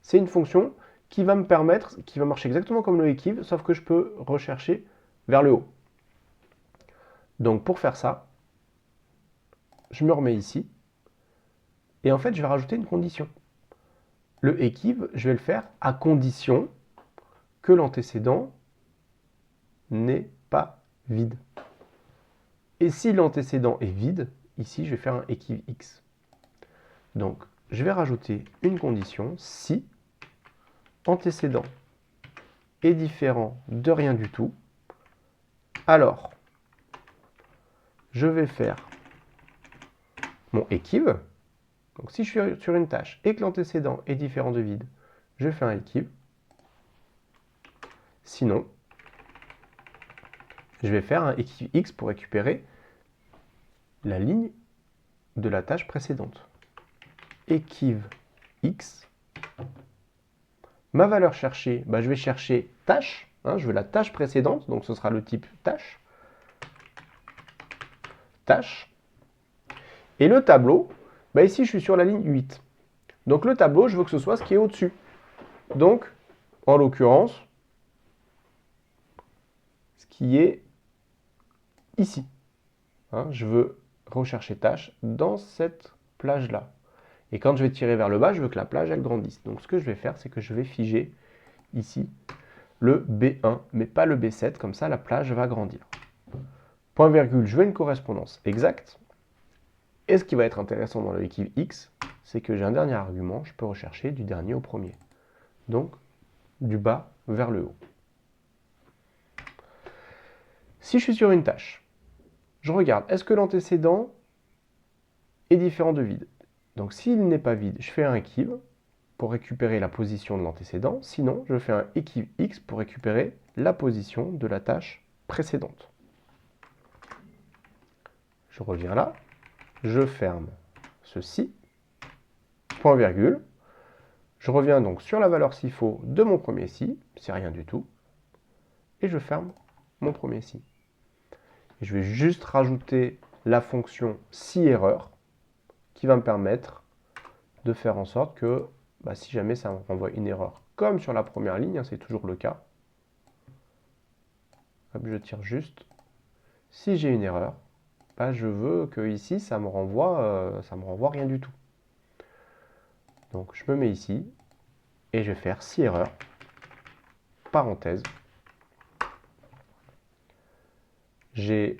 C'est une fonction qui va me permettre, qui va marcher exactement comme le equiv, sauf que je peux rechercher vers le haut. Donc pour faire ça, je me remets ici, et en fait je vais rajouter une condition. Le equiv, je vais le faire à condition que l'antécédent n'est pas vide. Et si l'antécédent est vide, ici je vais faire un equivx. Donc je vais rajouter une condition si antécédent est différent de rien du tout, alors je vais faire mon equiv. Donc si je suis sur une tâche et que l'antécédent est différent de vide, je fais un equiv. Sinon, je vais faire un equivx pour récupérer la ligne de la tâche précédente. Equivx. Ma valeur cherchée, je vais chercher tâche. Je veux la tâche précédente, donc ce sera le type tâche. Tâche. Et le tableau, bah ici je suis sur la ligne 8. Donc le tableau, je veux que ce soit ce qui est au-dessus. Donc, en l'occurrence, ce qui est ici. Hein, je veux rechercher tâche dans cette plage-là. Et quand je vais tirer vers le bas, je veux que la plage, elle grandisse. Donc ce que je vais faire, c'est que je vais figer ici le B1, mais pas le B7, comme ça la plage va grandir. Point virgule, je veux une correspondance exacte. Et ce qui va être intéressant dans le équipe X, c'est que j'ai un dernier argument, je peux rechercher du dernier au premier. Donc, du bas vers le haut. Si je suis sur une tâche, je regarde, est-ce que l'antécédent est différent de vide? Donc s'il n'est pas vide, je fais un équive pour récupérer la position de l'antécédent. Sinon, je fais un équive X pour récupérer la position de la tâche précédente. Je reviens là, je ferme ceci, point virgule. Je reviens donc sur la valeur s'il faut de mon premier si, c'est rien du tout, et je ferme mon premier si. Et je vais juste rajouter la fonction si erreur qui va me permettre de faire en sorte que si jamais ça me renvoie une erreur, comme sur la première ligne, hein, c'est toujours le cas, hop, je tire juste. Si j'ai une erreur, je veux que ici ça me renvoie rien du tout. Donc je me mets ici et je vais faire si erreur, parenthèse. J'ai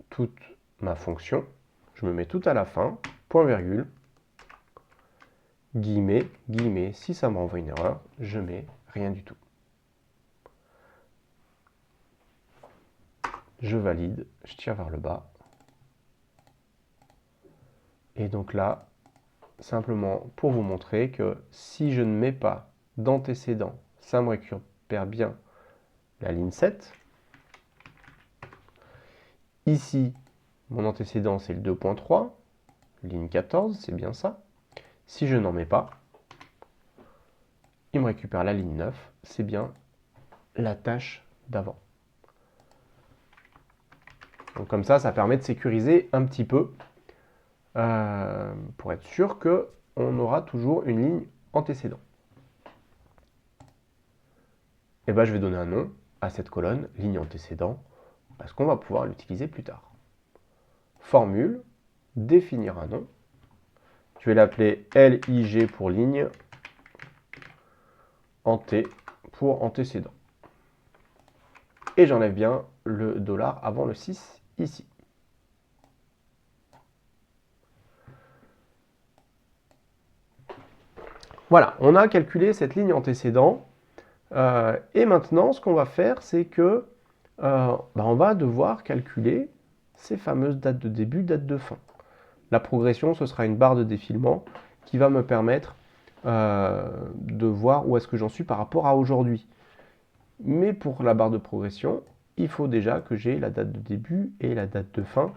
toute ma fonction, je me mets tout à la fin, point virgule, guillemets, guillemets, si ça me renvoie une erreur, je mets rien du tout. Je valide, je tire vers le bas. Et donc là, simplement pour vous montrer que si je ne mets pas d'antécédent, ça me récupère bien la ligne 7. Ici, mon antécédent, c'est le 2.3, ligne 14, c'est bien ça. Si je n'en mets pas, il me récupère la ligne 9, c'est bien la tâche d'avant. Donc comme ça permet de sécuriser un petit peu pour être sûr qu'on aura toujours une ligne antécédent. Et je vais donner un nom à cette colonne, ligne antécédent, parce qu'on va pouvoir l'utiliser plus tard. Formule, définir un nom. Je vais l'appeler LIG pour ligne, anté pour antécédent. Et j'enlève bien le dollar avant le 6 ici. Voilà, on a calculé cette ligne antécédent. Et maintenant, ce qu'on va faire, c'est que on va devoir calculer ces fameuses dates de début, dates de fin. La progression, ce sera une barre de défilement qui va me permettre de voir où est-ce que j'en suis par rapport à aujourd'hui. Mais pour la barre de progression, il faut déjà que j'ai la date de début et la date de fin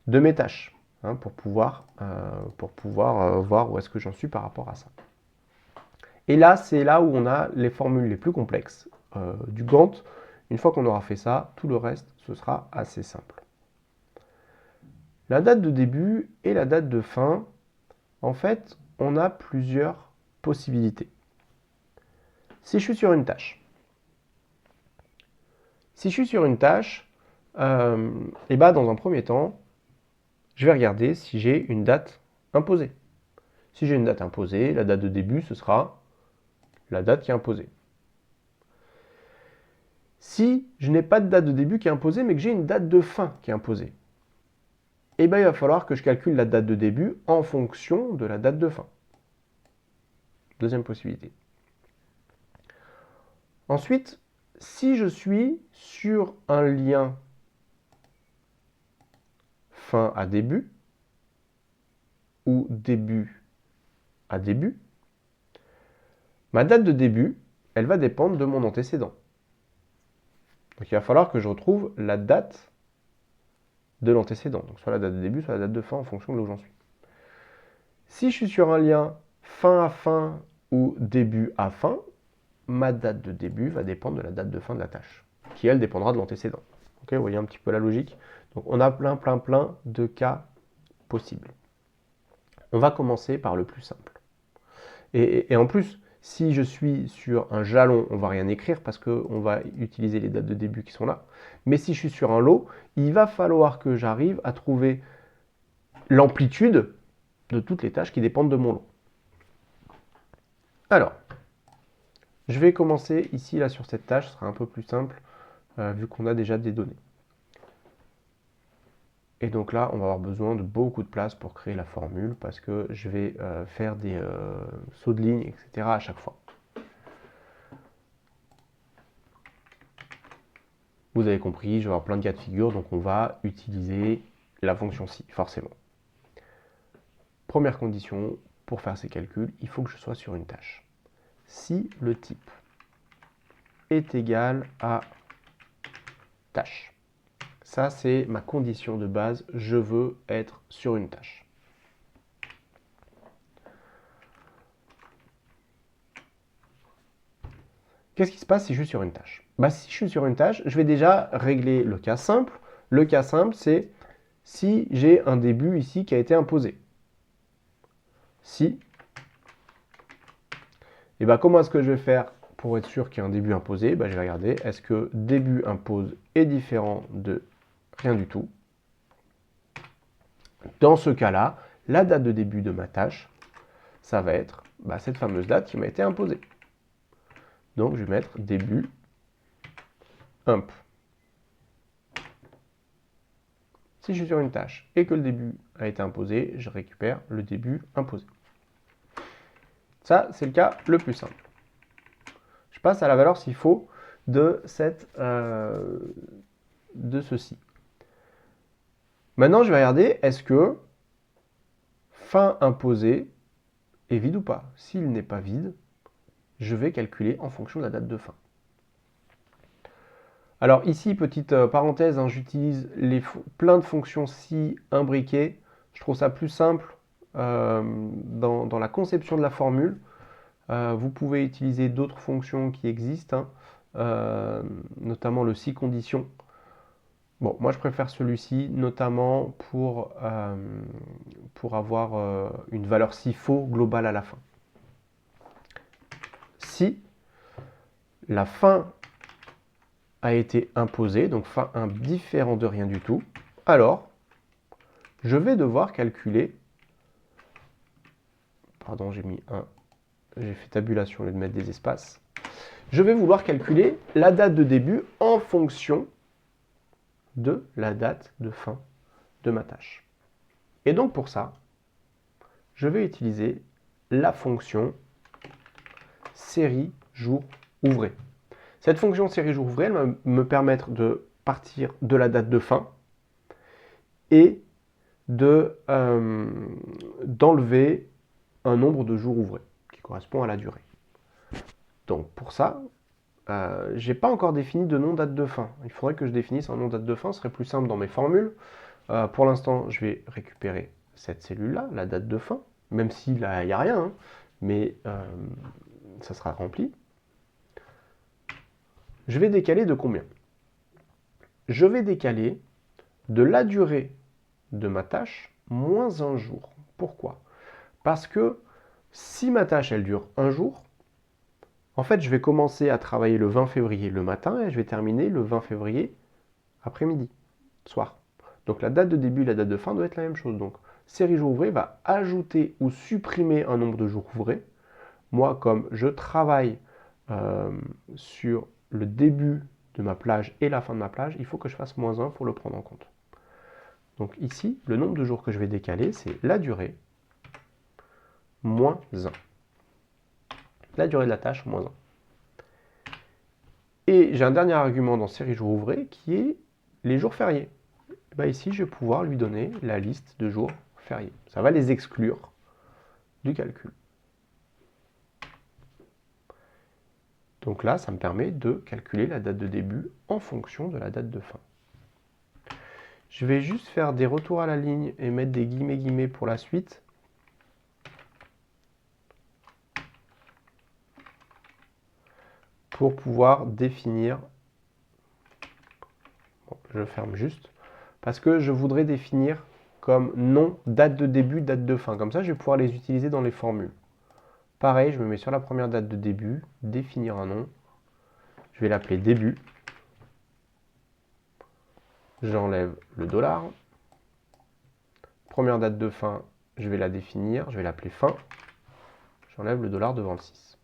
de mes tâches, hein, pour pouvoir voir où est-ce que j'en suis par rapport à ça. Et là, c'est là où on a les formules les plus complexes du Gantt. Une fois qu'on aura fait ça, tout le reste, ce sera assez simple. La date de début et la date de fin, en fait, on a plusieurs possibilités. Si je suis sur une tâche, dans un premier temps, je vais regarder si j'ai une date imposée. Si j'ai une date imposée, la date de début, ce sera la date qui est imposée. Si je n'ai pas de date de début qui est imposée, mais que j'ai une date de fin qui est imposée, il va falloir que je calcule la date de début en fonction de la date de fin. Deuxième possibilité. Ensuite, si je suis sur un lien fin à début ou début à début, ma date de début, elle va dépendre de mon antécédent. Donc il va falloir que je retrouve la date de l'antécédent. Donc soit la date de début, soit la date de fin en fonction de là où j'en suis. Si je suis sur un lien fin à fin ou début à fin, ma date de début va dépendre de la date de fin de la tâche, qui elle dépendra de l'antécédent. Okay, vous voyez un petit peu la logique. Donc on a plein de cas possible. On va commencer par le plus simple. Et en plus, si je suis sur un jalon, on ne va rien écrire parce qu'on va utiliser les dates de début qui sont là. Mais si je suis sur un lot, il va falloir que j'arrive à trouver l'amplitude de toutes les tâches qui dépendent de mon lot. Alors, je vais commencer ici, là, sur cette tâche. Ce sera un peu plus simple vu qu'on a déjà des données. Et donc là, on va avoir besoin de beaucoup de place pour créer la formule parce que je vais faire des sauts de ligne, etc. à chaque fois. Vous avez compris, je vais avoir plein de cas de figure, donc on va utiliser la fonction si, forcément. Première condition, pour faire ces calculs, il faut que je sois sur une tâche. Si le type est égal à tâche, ça c'est ma condition de base, je veux être sur une tâche. Qu'est-ce qui se passe si je suis sur une tâche? Si je suis sur une tâche, je vais déjà régler le cas simple. Le cas simple, c'est si j'ai un début ici qui a été imposé. Si, et comment est-ce que je vais faire pour être sûr qu'il y a un début imposé? Je vais regarder, est-ce que début impose est différent de rien du tout? Dans ce cas-là, la date de début de ma tâche, ça va être cette fameuse date qui m'a été imposée. Donc je vais mettre début imp. Si je suis sur une tâche et que le début a été imposé, je récupère le début imposé. Ça, c'est le cas le plus simple. Je passe à la valeur s'il faut de ceci. Maintenant, je vais regarder, est-ce que fin imposé est vide ou pas? S'il n'est pas vide, je vais calculer en fonction de la date de fin. Alors ici, petite parenthèse, j'utilise plein de fonctions si imbriquées. Je trouve ça plus simple dans la conception de la formule. Vous pouvez utiliser d'autres fonctions qui existent, notamment le si condition. Bon, moi je préfère celui-ci, notamment pour avoir une valeur si faux globale à la fin. Si la fin a été imposée, donc fin indifférent de rien du tout, alors je vais devoir calculer, pardon j'ai fait tabulation au lieu de mettre des espaces, je vais vouloir calculer la date de début en fonction de la date de fin de ma tâche. Et donc pour ça, je vais utiliser la fonction série jour ouvré. Cette fonction série jour ouvré, elle va me permettre de partir de la date de fin et d'enlever un nombre de jours ouvrés qui correspond à la durée. Donc pour ça, je n'ai pas encore défini de nom date de fin. Il faudrait que je définisse un nom date de fin, ce serait plus simple dans mes formules. Pour l'instant, je vais récupérer cette cellule-là, la date de fin, même s'il n'y a rien, mais ça sera rempli. Je vais décaler de combien? Je vais décaler de la durée de ma tâche moins un jour. Pourquoi? Parce que si ma tâche elle dure un jour, en fait je vais commencer à travailler le 20 février le matin et je vais terminer le 20 février après-midi, soir. Donc la date de début et la date de fin doit être la même chose. Donc série jour ouvré va ajouter ou supprimer un nombre de jours ouvrés. Moi, comme je travaille sur le début de ma plage et la fin de ma plage, il faut que je fasse moins 1 pour le prendre en compte. Donc ici, le nombre de jours que je vais décaler, c'est la durée moins 1. La durée de la tâche moins 1. Et j'ai un dernier argument dans série jour ouvré qui est les jours fériés. Ici, je vais pouvoir lui donner la liste de jours fériés. Ça va les exclure du calcul. Donc là, ça me permet de calculer la date de début en fonction de la date de fin. Je vais juste faire des retours à la ligne et mettre des guillemets pour la suite. Pour pouvoir définir, bon, je ferme juste, parce que je voudrais définir comme nom, date de début, date de fin. Comme ça, je vais pouvoir les utiliser dans les formules. Pareil, je me mets sur la première date de début, définir un nom. Je vais l'appeler début. J'enlève le dollar. Première date de fin, je vais la définir, je vais l'appeler fin. J'enlève le dollar devant le 6.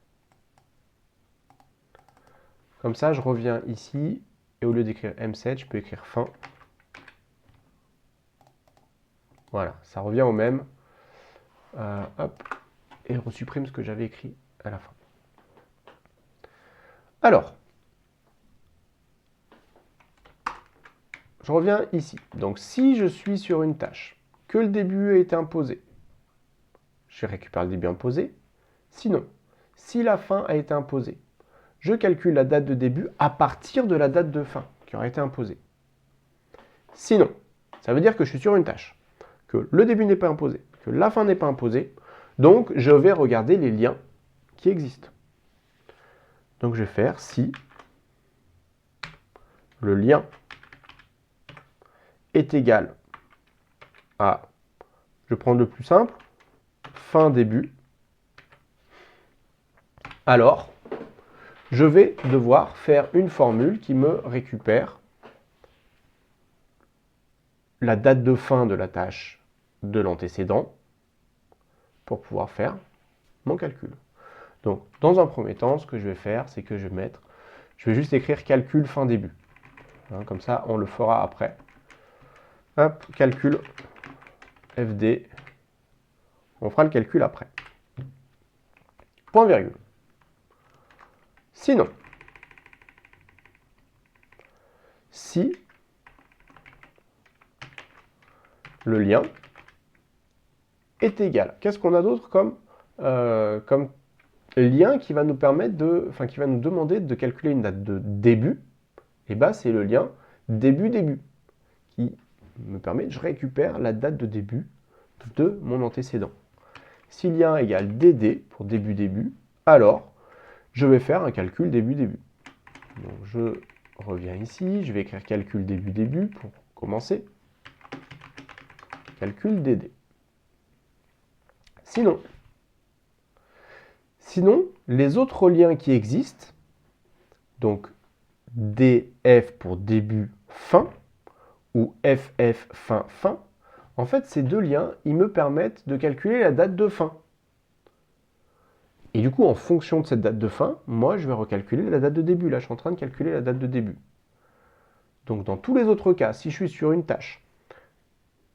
Comme ça, je reviens ici, et au lieu d'écrire M7, je peux écrire fin. Voilà, ça revient au même. Hop, et je resupprime ce que j'avais écrit à la fin. Alors, je reviens ici. Donc, si je suis sur une tâche, que le début a été imposé, je récupère le début imposé. Sinon, si la fin a été imposée, je calcule la date de début à partir de la date de fin qui aura été imposée. Sinon, ça veut dire que je suis sur une tâche, que le début n'est pas imposé, que la fin n'est pas imposée, donc je vais regarder les liens qui existent. Donc je vais faire si le lien est égal à, je prends le plus simple, fin début, alors je vais devoir faire une formule qui me récupère la date de fin de la tâche de l'antécédent pour pouvoir faire mon calcul. Donc, dans un premier temps, ce que je vais faire, c'est que je vais juste écrire calcul fin début. Hein, comme ça, on le fera après. Hop, calcul FD. On fera le calcul après. Point virgule. Sinon, si le lien est égal, qu'est-ce qu'on a d'autre comme lien qui va nous permettre qui va nous demander de calculer une date de début? Et bien, c'est le lien début-début qui me permet, je récupère la date de début de mon antécédent. Si lien égale DD pour début-début, alors je vais faire un calcul début-début. Donc je reviens ici, je vais écrire calcul début-début pour commencer. Calcul DD. Sinon, les autres liens qui existent, donc DF pour début, fin, ou FF, fin, fin, en fait, ces deux liens, ils me permettent de calculer la date de fin. Et du coup, en fonction de cette date de fin, moi, je vais recalculer la date de début. Là, je suis en train de calculer la date de début. Donc, dans tous les autres cas, si je suis sur une tâche,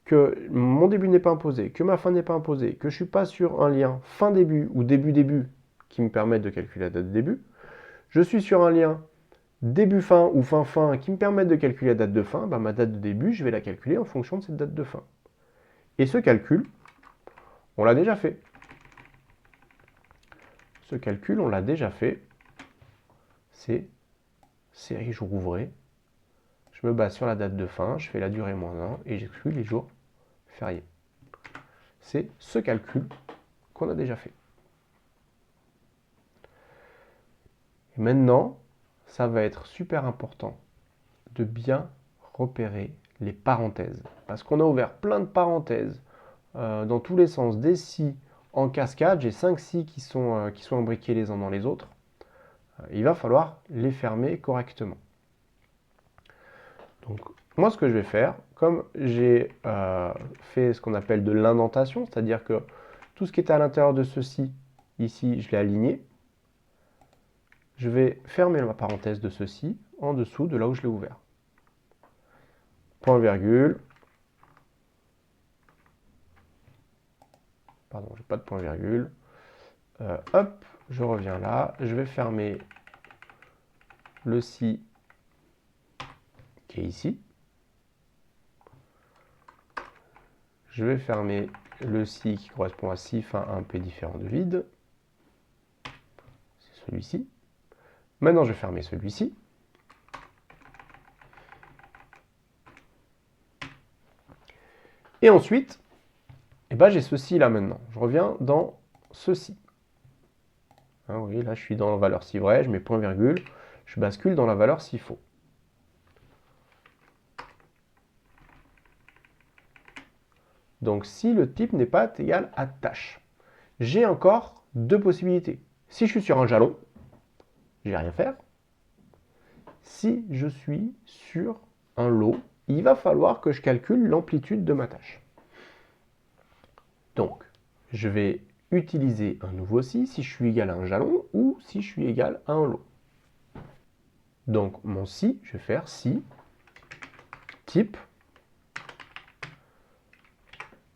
que mon début n'est pas imposé, que ma fin n'est pas imposée, que je ne suis pas sur un lien fin-début ou début-début qui me permettent de calculer la date de début, je suis sur un lien début-fin ou fin-fin qui me permettent de calculer la date de fin, ma date de début, je vais la calculer en fonction de cette date de fin. Et ce calcul, on l'a déjà fait. Ce calcul, on l'a déjà fait. C'est série jour ouvré. Je me base sur la date de fin, je fais la durée -1 et j'exclus les jours fériés. C'est ce calcul qu'on a déjà fait. Et maintenant, ça va être super important de bien repérer les parenthèses. Parce qu'on a ouvert plein de parenthèses dans tous les sens, des si en cascade. J'ai 5 si qui sont imbriqués les uns dans les autres. Il va falloir les fermer correctement. Donc, moi, ce que je vais faire, comme j'ai fait ce qu'on appelle de l'indentation, c'est-à-dire que tout ce qui était à l'intérieur de ceci, ici, je l'ai aligné, je vais fermer ma parenthèse de ceci en dessous de là où je l'ai ouvert. Point virgule. Pardon, j'ai pas de point virgule. Hop, je reviens là. Je vais fermer le si qui est ici. Je vais fermer le si qui correspond à si fin 1 p différent de vide. C'est celui-ci. Maintenant, je vais fermer celui-ci. Et ensuite, j'ai ceci là maintenant. Je reviens dans ceci. Hein, oui, là, je suis dans la valeur si vrai, je mets point virgule, je bascule dans la valeur si faux. Donc si le type n'est pas égal à tâche. J'ai encore deux possibilités. Si je suis sur un jalon, je ne vais rien faire. Si je suis sur un lot, il va falloir que je calcule l'amplitude de ma tâche. Donc, je vais utiliser un nouveau si je suis égal à un jalon ou si je suis égal à un lot. Donc, mon si, je vais faire si type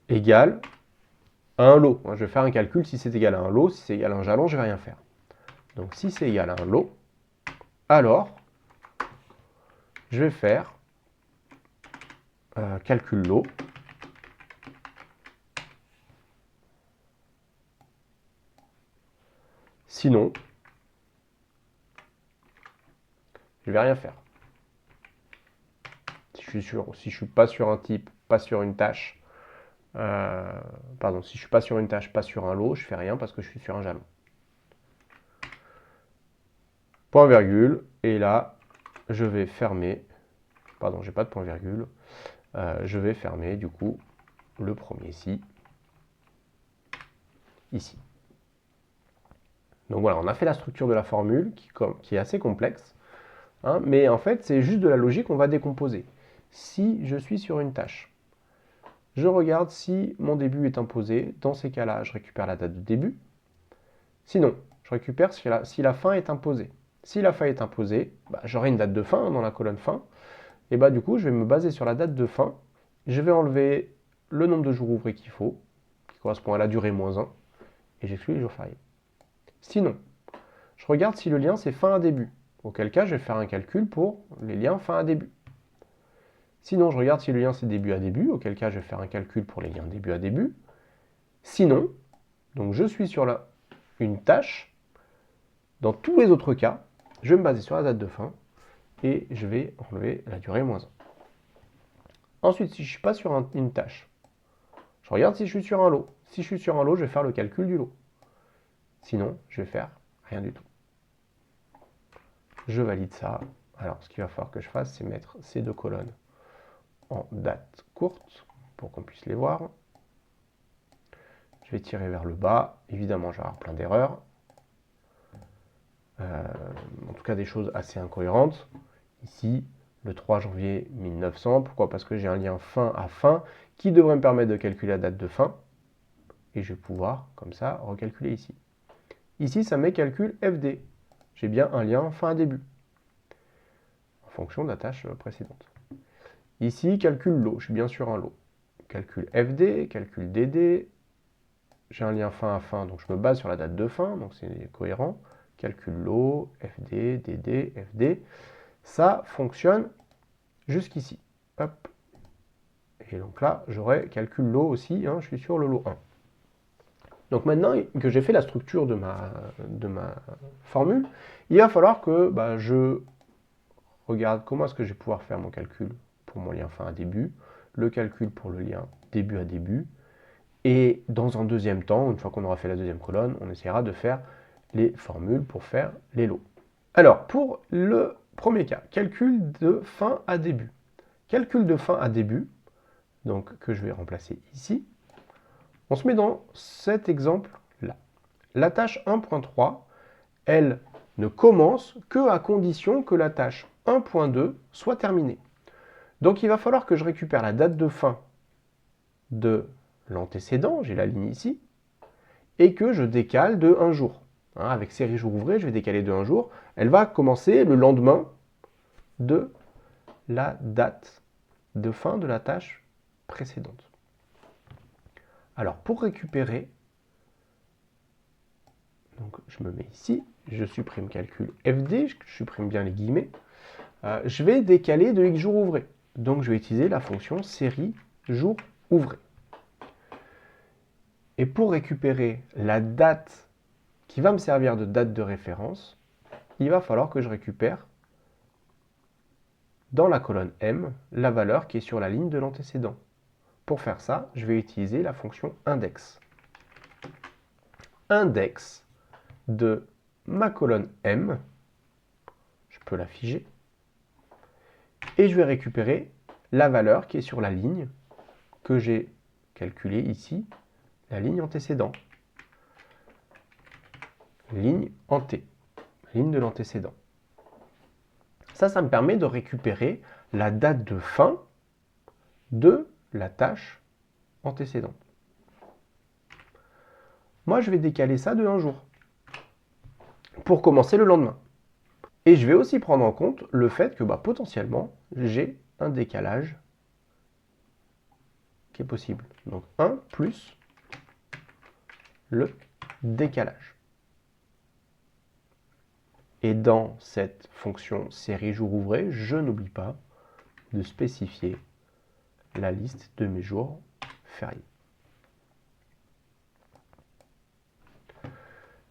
égale à un lot. Je vais faire un calcul si c'est égal à un lot, si c'est égal à un jalon, je ne vais rien faire. Donc, si c'est égal à un lot, alors je vais faire calcul lot. Sinon, je ne vais rien faire. Si je ne suis pas sur un type, pas sur une tâche, si je ne suis pas sur une tâche, pas sur un lot, je ne fais rien parce que je suis sur un jalon. Point virgule, et là, je vais fermer, pardon, j'ai pas de point virgule, je vais fermer du coup le premier si, ici. Donc voilà, on a fait la structure de la formule qui est assez complexe, hein, mais en fait c'est juste de la logique, on va décomposer. Si je suis sur une tâche, je regarde si mon début est imposé, dans ces cas-là je récupère la date de début, sinon je récupère si la fin est imposée. Si la fin est imposée, j'aurai une date de fin dans la colonne fin, et du coup je vais me baser sur la date de fin, je vais enlever le nombre de jours ouvrés qu'il faut, qui correspond à la durée moins 1, et j'exclus les jours fériés. Sinon, je regarde si le lien c'est fin à début, auquel cas je vais faire un calcul pour les liens fin à début. Sinon, je regarde si le lien c'est début à début, auquel cas je vais faire un calcul pour les liens début à début. Sinon, donc je suis sur une tâche, dans tous les autres cas, je vais me baser sur la date de fin et je vais enlever la durée moins 1. Ensuite, si je ne suis pas sur une tâche, je regarde si je suis sur un lot. Si je suis sur un lot, je vais faire le calcul du lot. Sinon, je vais faire rien du tout. Je valide ça. Alors, ce qu'il va falloir que je fasse, c'est mettre ces deux colonnes en date courte pour qu'on puisse les voir. Je vais tirer vers le bas. Évidemment, je vais avoir plein d'erreurs. En tout cas, des choses assez incohérentes. Ici, le 3 janvier 1900. Pourquoi? Parce que j'ai un lien fin à fin qui devrait me permettre de calculer la date de fin. Et je vais pouvoir, comme ça, recalculer ici. Ici, ça met calcul FD. J'ai bien un lien fin à début, en fonction de la tâche précédente. Ici, calcul lot. Je suis bien sur un lot. Calcul FD, calcul DD. J'ai un lien fin à fin, donc je me base sur la date de fin, donc c'est cohérent. Calcul lot, FD, DD, FD. Ça fonctionne jusqu'ici. Hop. Et donc là, j'aurai calcul lot aussi, je suis sur le lot 1. Donc maintenant que j'ai fait la structure de ma formule, il va falloir que je regarde comment est-ce que je vais pouvoir faire mon calcul pour mon lien fin à début, le calcul pour le lien début à début, et dans un deuxième temps, une fois qu'on aura fait la deuxième colonne, on essaiera de faire les formules pour faire les lots. Alors, pour le premier cas, calcul de fin à début. Calcul de fin à début, donc que je vais remplacer ici. On se met dans cet exemple-là. La tâche 1.3, elle ne commence que à condition que la tâche 1.2 soit terminée. Donc il va falloir que je récupère la date de fin de l'antécédent, j'ai la ligne ici, et que je décale de 1 jour. Avec série jour ouvré, je vais décaler de 1 jour. Elle va commencer le lendemain de la date de fin de la tâche précédente. Alors pour récupérer, donc je me mets ici, je supprime calcul FD, je supprime bien les guillemets, je vais décaler de X jours ouvrés. Donc je vais utiliser la fonction série jour ouvré. Et pour récupérer la date qui va me servir de date de référence, il va falloir que je récupère dans la colonne M la valeur qui est sur la ligne de l'antécédent. Pour faire ça, je vais utiliser la fonction index. Index de ma colonne M, je peux la figer, et je vais récupérer la valeur qui est sur la ligne que j'ai calculer ici la ligne antécédente. Ligne en T, ligne de l'antécédent. Ça me permet de récupérer la date de fin de la tâche antécédente. Moi, je vais décaler ça de 1 jour pour commencer le lendemain. Et je vais aussi prendre en compte le fait que potentiellement, j'ai un décalage qui est possible. Donc 1 plus le décalage. Et dans cette fonction série jour ouvré, je n'oublie pas de spécifier la liste de mes jours fériés.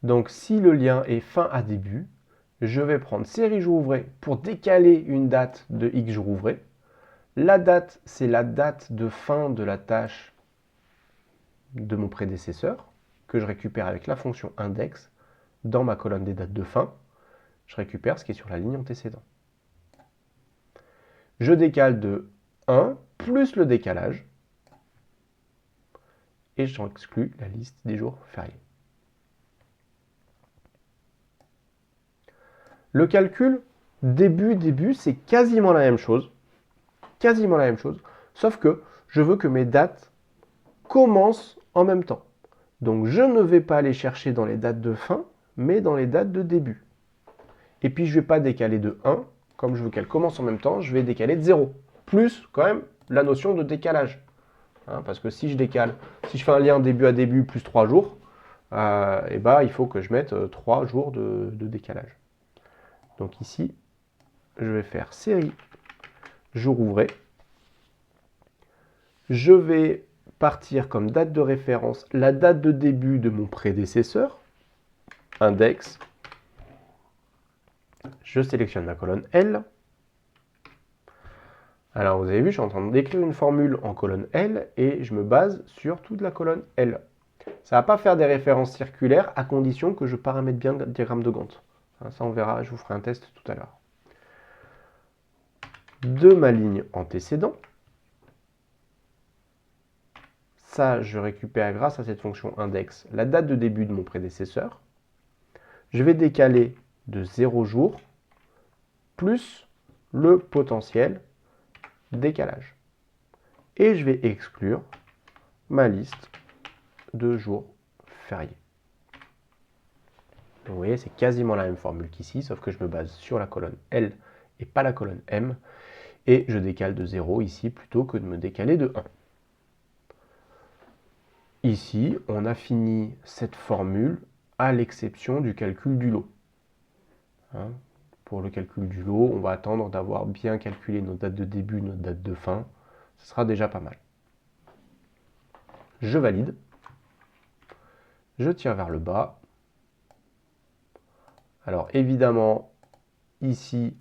Donc si le lien est fin à début, je vais prendre série jour ouvré pour décaler une date de X jours ouvrés. La date, c'est la date de fin de la tâche de mon prédécesseur, que je récupère avec la fonction index dans ma colonne des dates de fin. Je récupère ce qui est sur la ligne antécédente. Je décale de 1 plus le décalage et j'en exclus la liste des jours fériés. Le calcul début, c'est quasiment la même chose. Quasiment la même chose, sauf que je veux que mes dates commencent en même temps. Donc je ne vais pas aller chercher dans les dates de fin, mais dans les dates de début. Et puis je ne vais pas décaler de 1, comme je veux qu'elle commence en même temps, je vais décaler de 0. Plus quand même la notion de décalage. Parce que si je décale, si je fais un lien début à début plus 3 jours, il faut que je mette 3 jours de décalage. Donc ici, je vais faire série jour ouvré. Je vais partir comme date de référence la date de début de mon prédécesseur, index. Je sélectionne la colonne L. Alors vous avez vu, je suis en train d'écrire une formule en colonne L et je me base sur toute la colonne L. Ça ne va pas faire des références circulaires à condition que je paramètre bien le diagramme de Gantt. Ça on verra, je vous ferai un test tout à l'heure. De ma ligne antécédente, ça je récupère grâce à cette fonction index la date de début de mon prédécesseur. Je vais décaler de 0 jours plus le potentiel décalage. Et je vais exclure ma liste de jours fériés. Donc vous voyez, c'est quasiment la même formule qu'ici, sauf que je me base sur la colonne L et pas la colonne M. Et je décale de 0 ici plutôt que de me décaler de 1. Ici, on a fini cette formule à l'exception du calcul du lot. Pour le calcul du lot, on va attendre d'avoir bien calculé nos dates de début, nos dates de fin. Ce sera déjà pas mal. Je valide. Je tire vers le bas. Alors évidemment, ici,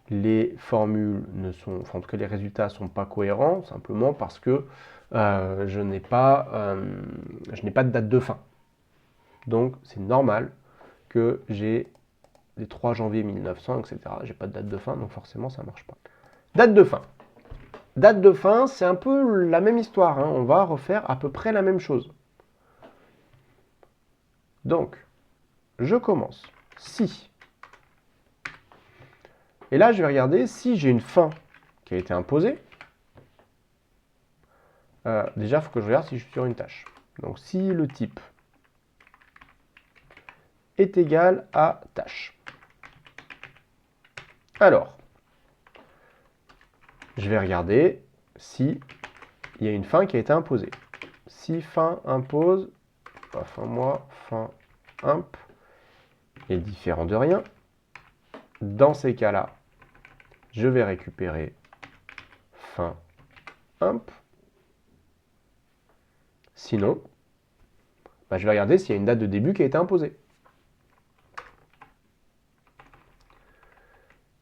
les formules ne sont, en tout cas les résultats ne sont pas cohérents, simplement parce que je n'ai pas de date de fin. Donc c'est normal que j'ai les 3 janvier 1900, etc. J'ai pas de date de fin, donc forcément ça ne marche pas. Date de fin. Date de fin, c'est un peu la même histoire. On va refaire à peu près la même chose. Donc, je commence. Si. Et là, je vais regarder si j'ai une fin qui a été imposée. Déjà, il faut que je regarde si je suis sur une tâche. Donc, si le type est égal à tâche. Alors, je vais regarder si il y a une fin qui a été imposée. Si fin impose, pas fin mois, fin imp est différent de rien. Dans ces cas-là, je vais récupérer fin imp. Sinon, je vais regarder s'il y a une date de début qui a été imposée.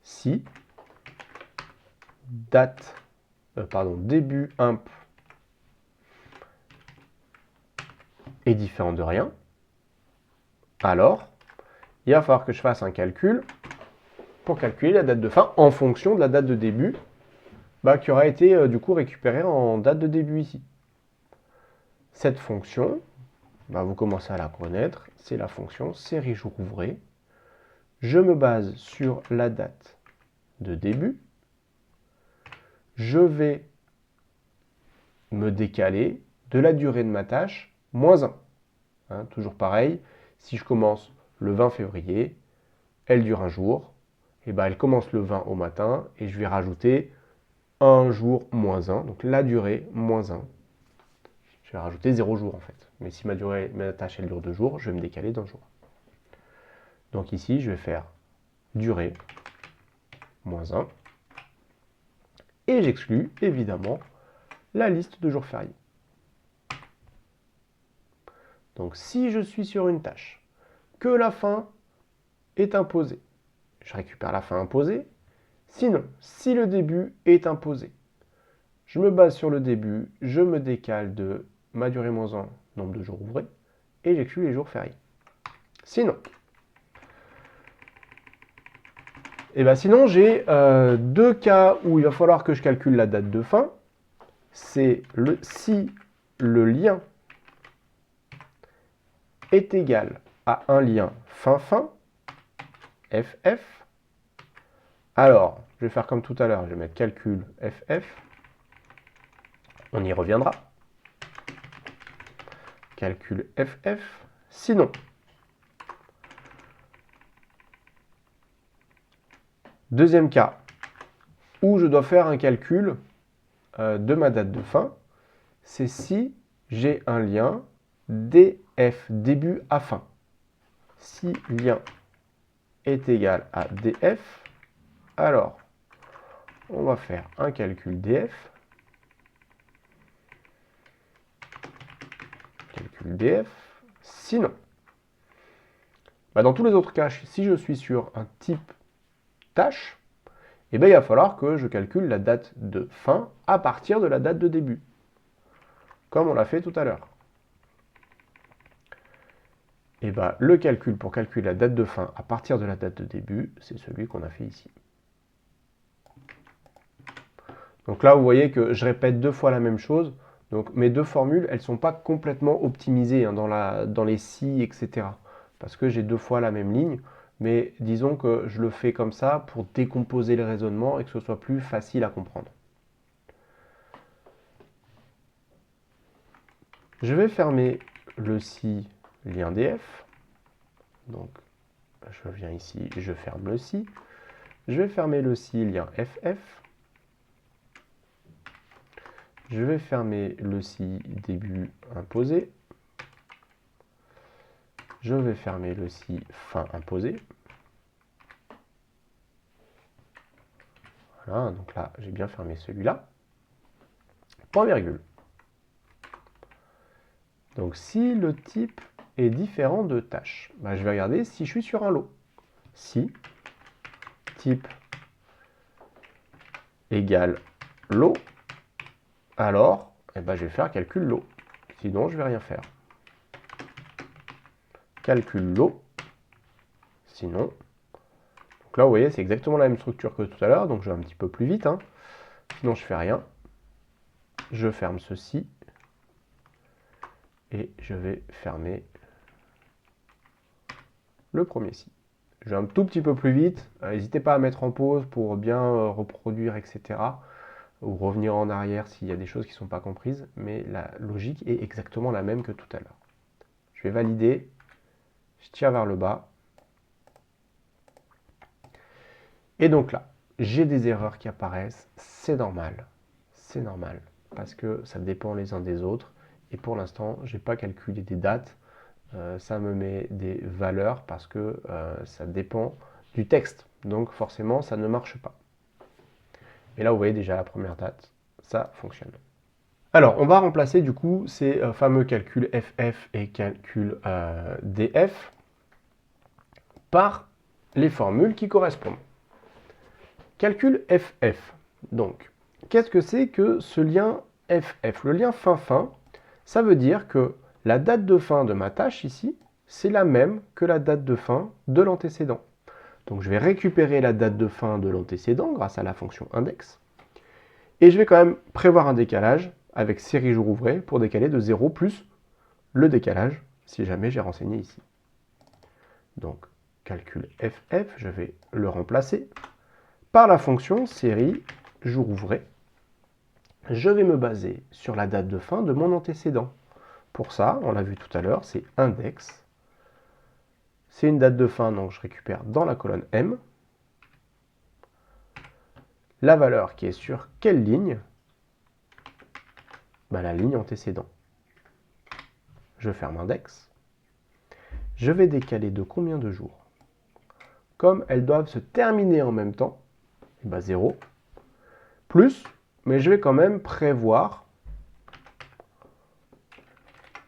Si début imp est différent de rien, alors il va falloir que je fasse un calcul pour calculer la date de fin en fonction de la date de début qui aura été du coup récupérée en date de début ici. Cette fonction, vous commencez à la connaître, c'est la fonction série jour ouvré. Je me base sur la date de début. Je vais me décaler de la durée de ma tâche, moins 1. Toujours pareil, si je commence le 20 février, elle dure un jour, et elle commence le 20 au matin, et je vais rajouter un jour moins 1, donc la durée moins 1. Je vais rajouter 0 jours en fait. Mais si ma tâche elle dure 2 jours, je vais me décaler d'un jour. Donc ici, je vais faire durée moins 1. Et j'exclus évidemment la liste de jours fériés. Donc si je suis sur une tâche, que la fin est imposée, je récupère la fin imposée. Sinon, si le début est imposé, je me base sur le début, je me décale de ma durée moins 1, nombre de jours ouvrés, et j'exclus les jours fériés. Sinon, sinon j'ai deux cas où il va falloir que je calcule la date de fin. C'est si le lien est égal à un lien fin-fin, FF, alors je vais faire comme tout à l'heure, je vais mettre calcul FF, on y reviendra. Calcul FF, sinon, deuxième cas, où je dois faire un calcul de ma date de fin, c'est si j'ai un lien DF, début à fin. Si lien est égal à DF, alors on va faire un calcul DF. Calcul DF. Sinon, dans tous les autres cas, si je suis sur un type tâche, il va falloir que je calcule la date de fin à partir de la date de début, comme on l'a fait tout à l'heure. Le calcul pour calculer la date de fin à partir de la date de début, c'est celui qu'on a fait ici. Donc là, vous voyez que je répète deux fois la même chose. Donc mes deux formules, elles ne sont pas complètement optimisées dans les si, etc. Parce que j'ai deux fois la même ligne. Mais disons que je le fais comme ça pour décomposer le raisonnement et que ce soit plus facile à comprendre. Je vais fermer le si lien df. Donc je viens ici, je ferme le si. Je vais fermer le si lien ff. Je vais fermer le si début imposé. Je vais fermer le si fin imposé. Voilà, donc là, j'ai bien fermé celui-là. Point virgule. Donc si le type est différent de tâche, je vais regarder si je suis sur un lot. Si type égale lot, alors je vais faire calcul lot. Sinon, je ne vais rien faire. Calcul lot. Sinon, donc là, vous voyez, c'est exactement la même structure que tout à l'heure, donc je vais un petit peu plus vite. Sinon, je ne fais rien. Je ferme ceci. Et je vais fermer le premier si. Je vais un tout petit peu plus vite. N'hésitez pas à mettre en pause pour bien reproduire, etc. Ou revenir en arrière s'il y a des choses qui ne sont pas comprises. Mais la logique est exactement la même que tout à l'heure. Je vais valider. Je tire vers le bas. Et donc là, j'ai des erreurs qui apparaissent. C'est normal. C'est normal. Parce que ça dépend les uns des autres. Et pour l'instant, je n'ai pas calculé des dates. Ça me met des valeurs parce que ça dépend du texte. Donc forcément, ça ne marche pas. Et là, vous voyez déjà la première date, ça fonctionne. Alors, on va remplacer du coup ces fameux calculs FF et calculs DF par les formules qui correspondent. Calcul FF. Donc, qu'est-ce que c'est que ce lien FF? Le lien fin-fin, ça veut dire que la date de fin de ma tâche ici, c'est la même que la date de fin de l'antécédent. Donc je vais récupérer la date de fin de l'antécédent grâce à la fonction index. Et je vais quand même prévoir un décalage avec série jour ouvré pour décaler de 0 plus le décalage, si jamais j'ai renseigné ici. Donc, calcul FF, je vais le remplacer par la fonction série jour ouvré. Je vais me baser sur la date de fin de mon antécédent. Pour ça, on l'a vu tout à l'heure, c'est index. C'est une date de fin, donc je récupère dans la colonne M. La valeur qui est sur quelle ligne? La ligne antécédent. Je ferme index. Je vais décaler de combien de jours? Comme elles doivent se terminer en même temps, 0, plus, mais je vais quand même prévoir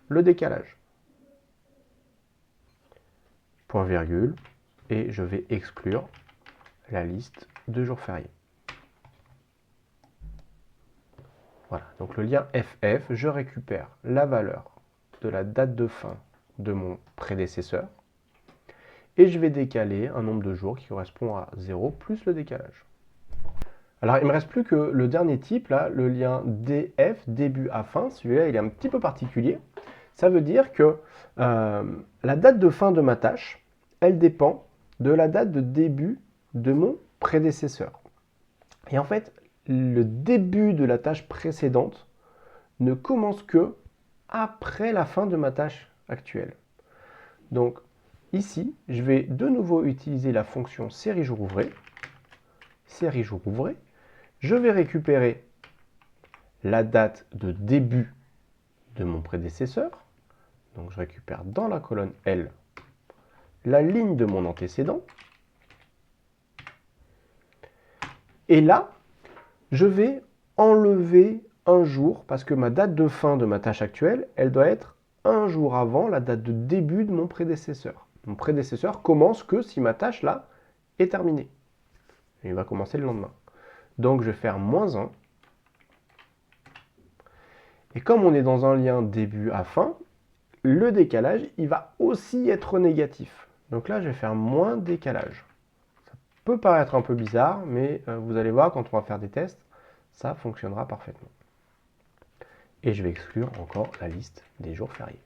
le décalage. Point virgule, et je vais exclure la liste de jours fériés. Voilà, donc le lien FF, je récupère la valeur de la date de fin de mon prédécesseur, et je vais décaler un nombre de jours qui correspond à 0 plus le décalage. Alors il ne me reste plus que le dernier type, là, le lien DF, début à fin. Celui-là, il est un petit peu particulier. Ça veut dire que la date de fin de ma tâche, elle dépend de la date de début de mon prédécesseur. Et en fait, le début de la tâche précédente ne commence que après la fin de ma tâche actuelle. Donc ici, je vais de nouveau utiliser la fonction série jour ouvré. Série jour ouvré. Je vais récupérer la date de début de mon prédécesseur. Donc je récupère dans la colonne L la ligne de mon antécédent. Et là, je vais enlever un jour parce que ma date de fin de ma tâche actuelle, elle doit être un jour avant la date de début de mon prédécesseur. Mon prédécesseur commence que si ma tâche là est terminée. Il va commencer le lendemain. Donc je vais faire -1. Et comme on est dans un lien début à fin, le décalage, il va aussi être négatif. Donc là, je vais faire moins décalage. Ça peut paraître un peu bizarre, mais vous allez voir, quand on va faire des tests, ça fonctionnera parfaitement. Et je vais exclure encore la liste des jours fériés.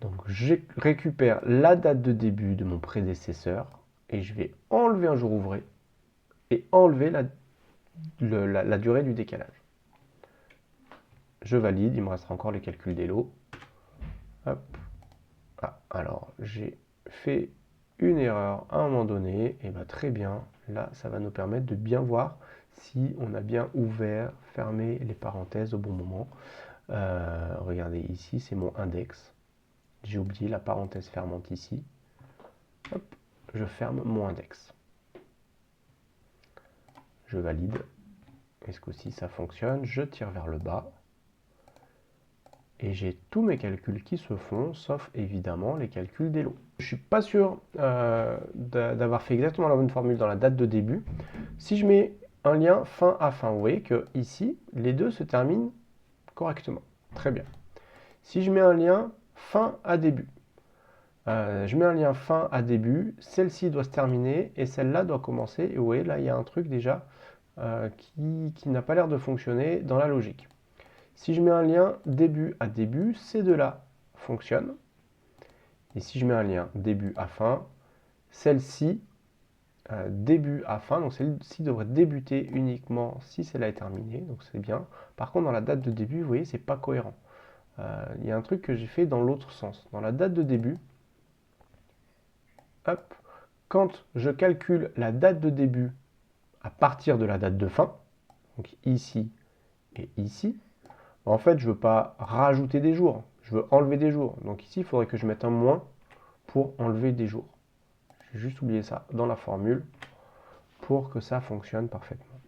Donc je récupère la date de début de mon prédécesseur et je vais enlever un jour ouvré et enlever la durée du décalage. Je valide, il me restera encore les calculs des lots. Hop. Ah, alors j'ai fait une erreur à un moment donné, et bien très bien, là ça va nous permettre de bien voir si on a bien ouvert, fermé les parenthèses au bon moment. Regardez ici, c'est mon index. J'ai oublié la parenthèse fermante ici. Hop, je ferme mon index. Je valide. Et ce coup-ci, ça fonctionne. Je tire vers le bas. Et j'ai tous mes calculs qui se font, sauf évidemment les calculs des lots. Je ne suis pas sûr d'avoir fait exactement la bonne formule dans la date de début. Si je mets un lien fin à fin, vous voyez que ici, les deux se terminent correctement. Très bien. Si je mets un lien fin à début, je mets un lien fin à début, celle-ci doit se terminer et celle-là doit commencer. Et vous voyez, là, il y a un truc déjà qui n'a pas l'air de fonctionner dans la logique. Si je mets un lien début à début, ces deux-là fonctionnent. Et si je mets un lien début à fin, celle-ci, début à fin, donc celle-ci devrait débuter uniquement si celle-là est terminée, donc c'est bien. Par contre, dans la date de début, vous voyez, c'est pas cohérent. Il y a un truc que j'ai fait dans l'autre sens. Dans la date de début, hop, quand je calcule la date de début à partir de la date de fin, donc ici et ici, en fait, je ne veux pas rajouter des jours, je veux enlever des jours. Donc ici, il faudrait que je mette un moins pour enlever des jours. J'ai juste oublié ça dans la formule pour que ça fonctionne parfaitement.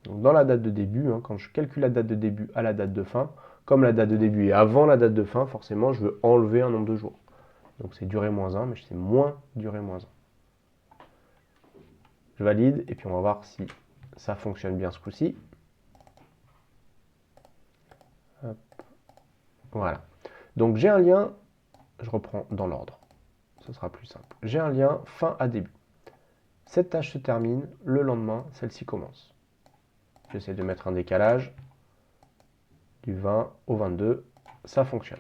Donc dans la date de début, quand je calcule la date de début à la date de fin, comme la date de début est avant la date de fin, forcément, je veux enlever un nombre de jours. Donc c'est durée -1, mais c'est moins durée -1. Je valide, et puis on va voir si ça fonctionne bien ce coup-ci. Voilà. Donc j'ai un lien, je reprends dans l'ordre, ce sera plus simple. J'ai un lien fin à début. Cette tâche se termine, le lendemain, celle-ci commence. J'essaie de mettre un décalage du 20 au 22. Ça fonctionne.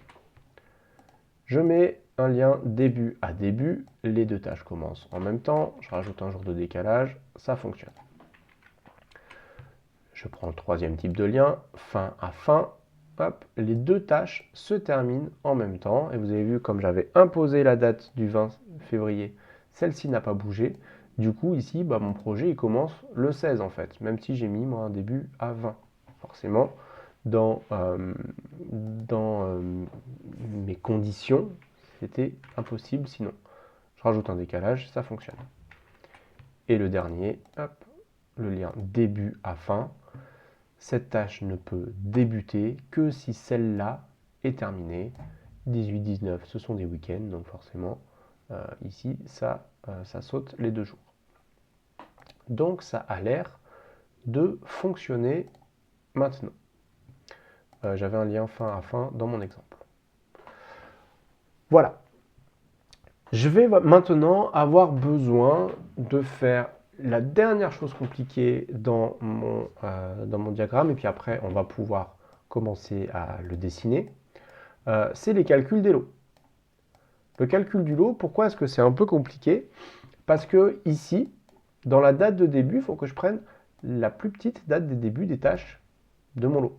Je mets un lien début à début. Les deux tâches commencent en même temps. Je rajoute un jour de décalage. Ça fonctionne. Je prends le troisième type de lien, fin à fin. Hop, les deux tâches se terminent en même temps. Et vous avez vu, comme j'avais imposé la date du 20 février, celle-ci n'a pas bougé. Du coup, ici, mon projet il commence le 16 en fait, même si j'ai mis moi un début à 20. Forcément, dans mes conditions, c'était impossible sinon. Je rajoute un décalage, ça fonctionne. Et le dernier, hop, le lien début à fin. Cette tâche ne peut débuter que si celle-là est terminée. 18-19, ce sont des week-ends, donc forcément, ici, ça saute les 2 jours. Donc, ça a l'air de fonctionner maintenant. J'avais un lien fin à fin dans mon exemple. Voilà. Je vais maintenant avoir besoin de faire la dernière chose compliquée dans mon diagramme, et puis après, on va pouvoir commencer à le dessiner. C'est les calculs des lots. Le calcul du lot, pourquoi est-ce que c'est un peu compliqué? Parce que ici, dans la date de début, il faut que je prenne la plus petite date de début des tâches de mon lot.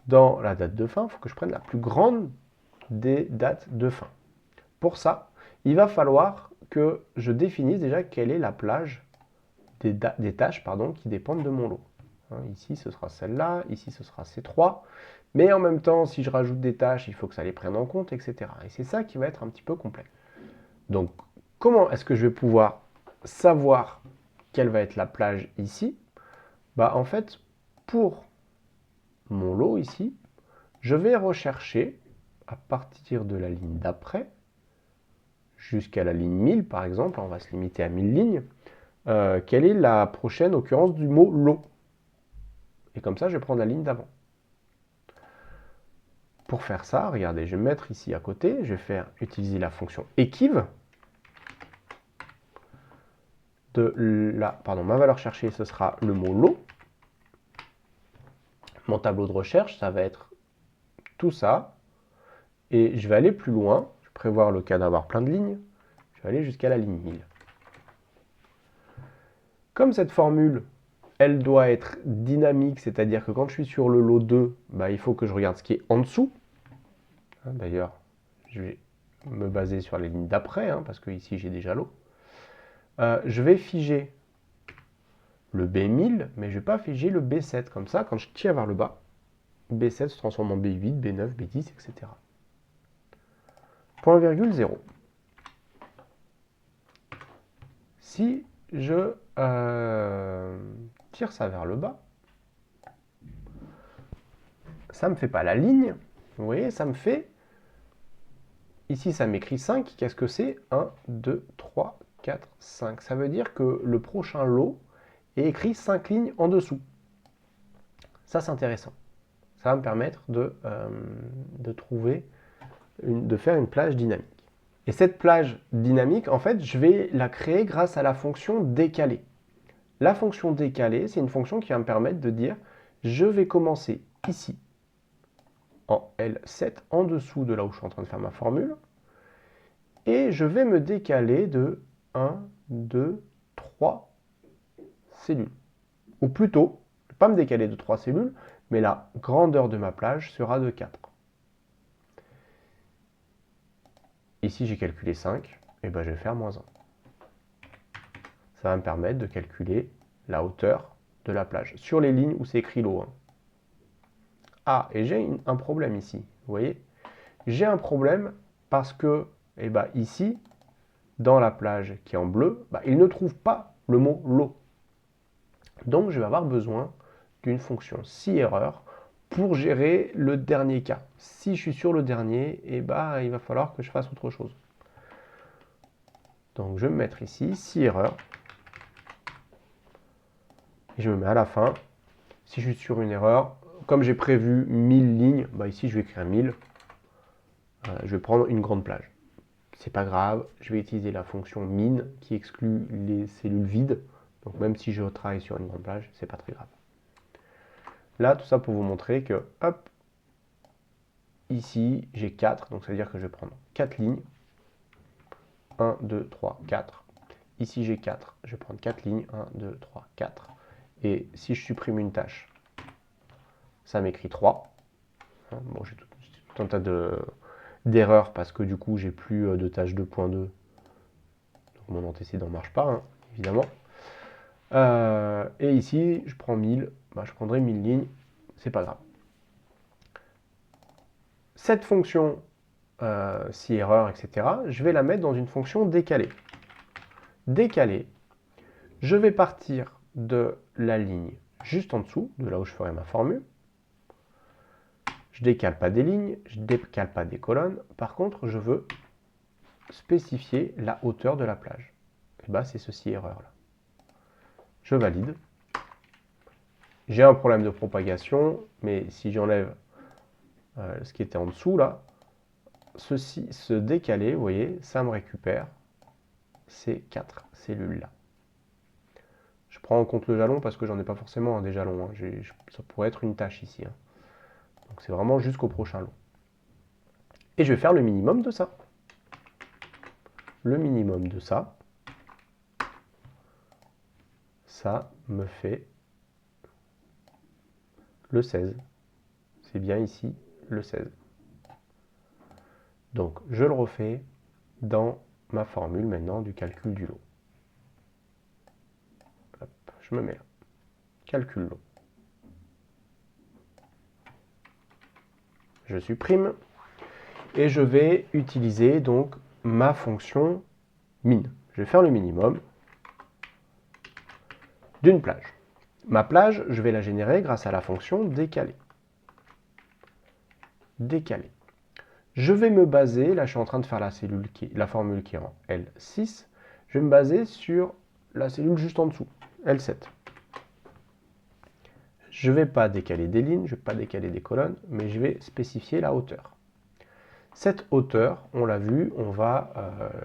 Dans la date de fin, il faut que je prenne la plus grande des dates de fin. Pour ça, il va falloir que je définisse déjà quelle est la plage des tâches qui dépendent de mon lot. Ici, ce sera celle-là, ici, ce sera ces trois. Mais en même temps, si je rajoute des tâches, il faut que ça les prenne en compte, etc. Et c'est ça qui va être un petit peu complexe. Donc, comment est-ce que je vais pouvoir savoir quelle va être la plage ici? En fait, pour mon lot ici, je vais rechercher à partir de la ligne d'après, jusqu'à la ligne 1000 par exemple, on va se limiter à 1000 lignes, quelle est la prochaine occurrence du mot lot. Et comme ça, je vais prendre la ligne d'avant. Pour faire ça, regardez, je vais me mettre ici à côté, je vais utiliser la fonction equiv. Ma valeur cherchée, ce sera le mot lot. Mon tableau de recherche, ça va être tout ça. Et je vais aller plus loin. Je vais prévoir le cas d'avoir plein de lignes. Je vais aller jusqu'à la ligne 1000. Comme cette formule, elle doit être dynamique, c'est-à-dire que quand je suis sur le lot 2, il faut que je regarde ce qui est en dessous. D'ailleurs, je vais me baser sur les lignes d'après, parce que ici j'ai déjà l'eau. Je vais figer le B1000, mais je ne vais pas figer le B7. Comme ça, quand je tire vers le bas, B7 se transforme en B8, B9, B10, etc. Point virgule 0. Si je tire ça vers le bas, ça ne me fait pas la ligne. Vous voyez, ça me fait... Ici, ça m'écrit 5. Qu'est-ce que c'est? 1, 2, 3, 4, 5. Ça veut dire que le prochain lot est écrit 5 lignes en dessous. Ça, c'est intéressant. Ça va me permettre de faire une plage dynamique. Et cette plage dynamique, en fait, je vais la créer grâce à la fonction décalée. La fonction décalée, c'est une fonction qui va me permettre de dire je vais commencer ici, en L7, en dessous de là où je suis en train de faire ma formule, et je vais me décaler de 1, 2, 3 cellules. Ou plutôt, je ne vais pas me décaler de 3 cellules, mais la grandeur de ma plage sera de 4. Ici, j'ai calculé 5, et je vais faire -1. Ça va me permettre de calculer la hauteur de la plage, sur les lignes où c'est écrit lot 1. Ah, et j'ai un problème ici, vous voyez? J'ai un problème parce que, ici, dans la plage qui est en bleu, il ne trouve pas le mot lot. Donc, je vais avoir besoin d'une fonction si-erreur pour gérer le dernier cas. Si je suis sur le dernier, il va falloir que je fasse autre chose. Donc, je vais me mettre ici, si-erreur. Et je me mets à la fin. Si je suis sur une erreur, comme j'ai prévu 1000 lignes, ici je vais écrire 1000. Je vais prendre une grande plage. C'est pas grave, je vais utiliser la fonction min qui exclut les cellules vides. Donc même si je travaille sur une grande plage, c'est pas très grave. Là, tout ça pour vous montrer que, hop, ici, j'ai 4. Donc, ça veut dire que je vais prendre 4 lignes. 1, 2, 3, 4. Ici, j'ai 4. Je vais prendre 4 lignes. 1, 2, 3, 4. Et si je supprime une tâche, ça m'écrit 3. Bon, j'ai tout un tas d'erreurs parce que du coup, j'ai plus de tâche 2.2. Donc, mon antécédent ne marche pas, hein, évidemment. Et ici, je prends 1000. Bah, je prendrai 1000 lignes. C'est pas grave. Cette fonction, si erreur, etc., je vais la mettre dans une fonction décalée. Décalée, je vais partir de la ligne juste en dessous, de là où je ferai ma formule. Je ne décale pas des lignes, je ne décale pas des colonnes. Par contre, je veux spécifier la hauteur de la plage. Et bien, c'est ceci, erreur là. Je valide. J'ai un problème de propagation, mais si j'enlève ce qui était en dessous là, ceci se décaler, vous voyez, ça me récupère ces 4 cellules-là. Je prends en compte le jalon parce que j'en ai pas forcément des jalons. Hein. Ça pourrait être une tâche ici. Hein. Donc c'est vraiment jusqu'au prochain lot. Et je vais faire le minimum de ça. Le minimum de ça, ça me fait le 16. C'est bien ici le 16. Donc je le refais dans ma formule maintenant du calcul du lot. Hop, je me mets là. Calcul lot. Je supprime et je vais utiliser donc ma fonction min. Je vais faire le minimum d'une plage. Ma plage, je vais la générer grâce à la fonction décalée. Décalée. Je vais me baser, là je suis en train de faire la formule qui est en L6, je vais me baser sur la cellule juste en dessous, L7. Je ne vais pas décaler des lignes, je ne vais pas décaler des colonnes, mais je vais spécifier la hauteur. Cette hauteur, on l'a vu, on va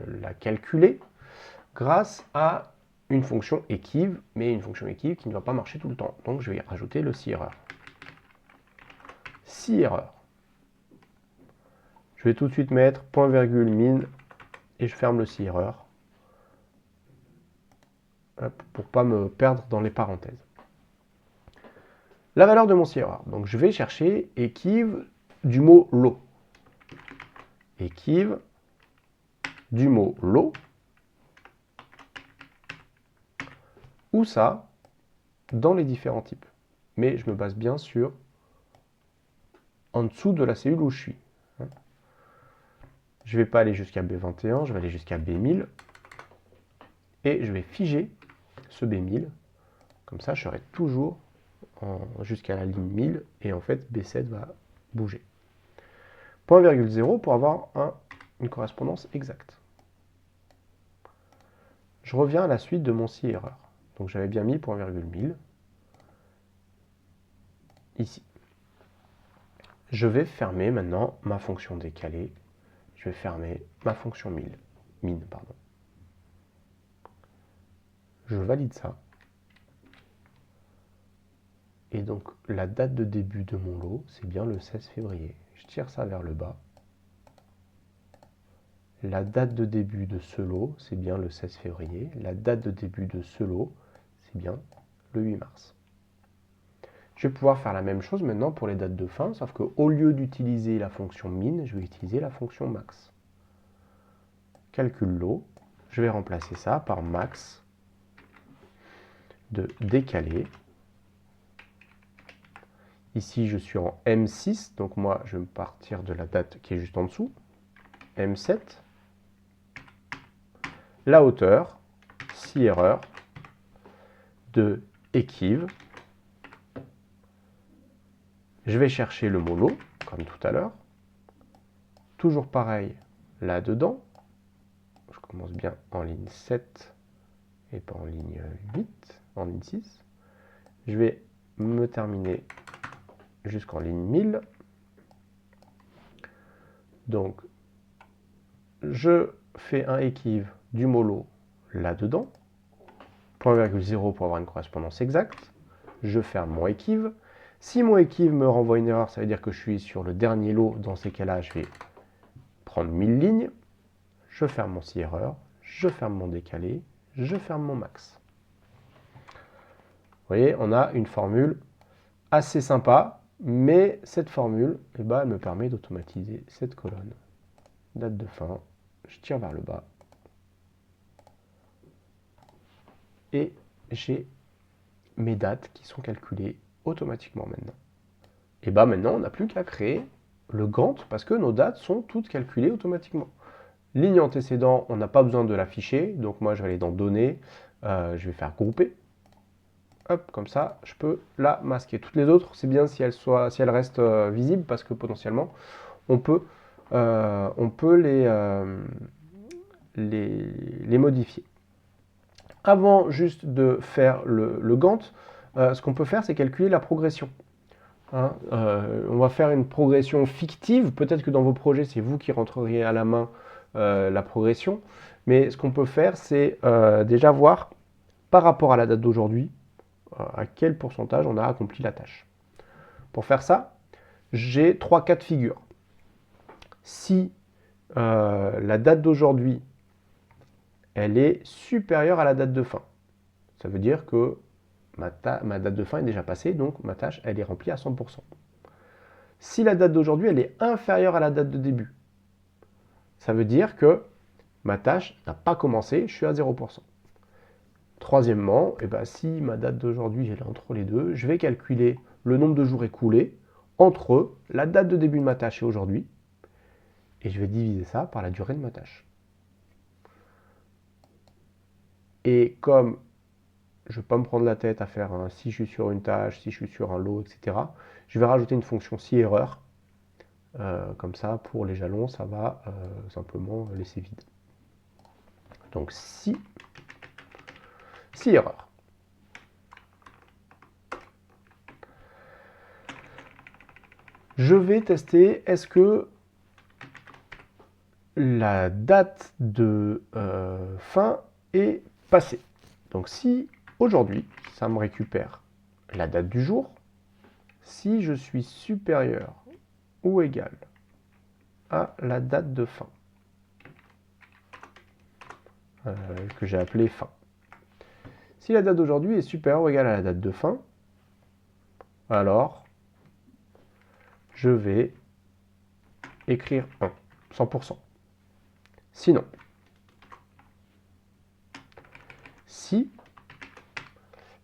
la calculer grâce à une fonction équive, mais une fonction équive qui ne va pas marcher tout le temps. Donc je vais y rajouter le si erreur. Si erreur. Je vais tout de suite mettre point virgule min et je ferme le si erreur pour ne pas me perdre dans les parenthèses. La valeur de mon si erreur. Donc je vais chercher équive du mot lot. Équive du mot lot. Où ça? Dans les différents types. Mais je me base bien sur en dessous de la cellule où je suis. Je ne vais pas aller jusqu'à B21, je vais aller jusqu'à B1000. Et je vais figer ce B1000. Comme ça, je serai toujours jusqu'à la ligne 1000. Et en fait, B7 va bouger. Point virgule 0 pour avoir une correspondance exacte. Je reviens à la suite de mon si erreur. Donc j'avais bien mis point virgule 1000. Ici. Je vais fermer maintenant ma fonction décalée. Je vais fermer ma fonction min. Pardon. Je valide ça. Et donc la date de début de mon lot, c'est bien le 16 février. Je tire ça vers le bas. La date de début de ce lot, c'est bien le 16 février. La date de début de ce lot, c'est bien le 8 mars. Je vais pouvoir faire la même chose maintenant pour les dates de fin, sauf qu'au lieu d'utiliser la fonction min, je vais utiliser la fonction max. Calcul lot, je vais remplacer ça par max de décaler. Ici, je suis en M6, donc moi, je vais partir de la date qui est juste en dessous. M7. La hauteur, si erreur, de équive. Je vais chercher le mot lot, comme tout à l'heure. Toujours pareil, là-dedans. Je commence bien en ligne 7 et pas en ligne 8, en ligne 6. Je vais me terminer jusqu'en ligne 1000. Donc, je fais un équive du mot lot là-dedans. Point virgule 0 pour avoir une correspondance exacte. Je ferme mon équive. Si mon équive me renvoie une erreur, ça veut dire que je suis sur le dernier lot. Dans ces cas-là, je vais prendre 1000 lignes. Je ferme mon si erreur, je ferme mon décalé, je ferme mon max. Vous voyez, on a une formule assez sympa, mais cette formule, elle me permet d'automatiser cette colonne. Date de fin, je tire vers le bas. Et j'ai mes dates qui sont calculées automatiquement maintenant. Et maintenant, on n'a plus qu'à créer le Gantt parce que nos dates sont toutes calculées automatiquement. Ligne antécédent, on n'a pas besoin de l'afficher, donc moi je vais aller dans Données, je vais faire Grouper. Hop, comme ça, je peux la masquer. Toutes les autres, c'est bien si elles restent visibles parce que potentiellement, on peut les modifier. Avant juste de faire le Gantt, ce qu'on peut faire, c'est calculer la progression. Hein, on va faire une progression fictive. Peut-être que dans vos projets, c'est vous qui rentreriez à la main la progression. Mais ce qu'on peut faire, c'est déjà voir par rapport à la date d'aujourd'hui, à quel pourcentage on a accompli la tâche. Pour faire ça, j'ai 3 cas de figure. Si la date d'aujourd'hui, elle est supérieure à la date de fin, ça veut dire que ma date de fin est déjà passée, donc ma tâche, elle est remplie à 100%. Si la date d'aujourd'hui, elle est inférieure à la date de début, ça veut dire que ma tâche n'a pas commencé, je suis à 0%. Troisièmement, si ma date d'aujourd'hui, elle est entre les deux, je vais calculer le nombre de jours écoulés entre la date de début de ma tâche et aujourd'hui, et je vais diviser ça par la durée de ma tâche. Et comme je ne vais pas me prendre la tête à faire un si je suis sur une tâche, si je suis sur un lot, etc., je vais rajouter une fonction si erreur. Comme ça, pour les jalons, ça va simplement laisser vide. Donc si erreur. Je vais tester, est-ce que la date de fin est passée. Donc si aujourd'hui, ça me récupère la date du jour, si je suis supérieur ou égal à la date de fin, que j'ai appelée fin. Si la date d'aujourd'hui est supérieure ou égale à la date de fin, alors je vais écrire 1, 100%. Sinon, si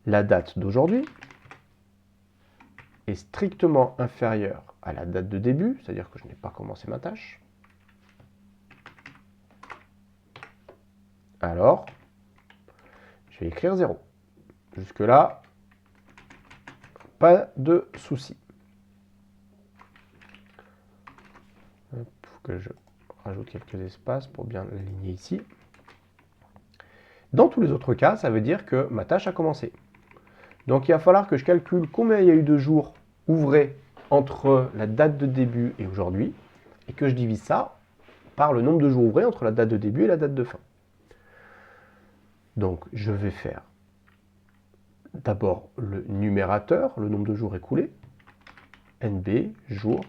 la date d'aujourd'hui est strictement inférieure à la date de début, c'est-à-dire que je n'ai pas commencé ma tâche, alors je vais écrire 0. Jusque-là, pas de souci. Il faut que je rajoute quelques espaces pour bien l'aligner ici. Dans tous les autres cas, ça veut dire que ma tâche a commencé. Donc il va falloir que je calcule combien il y a eu de jours ouvrés entre la date de début et aujourd'hui, et que je divise ça par le nombre de jours ouvrés entre la date de début et la date de fin. Donc je vais faire d'abord le numérateur, le nombre de jours écoulés, NB, jours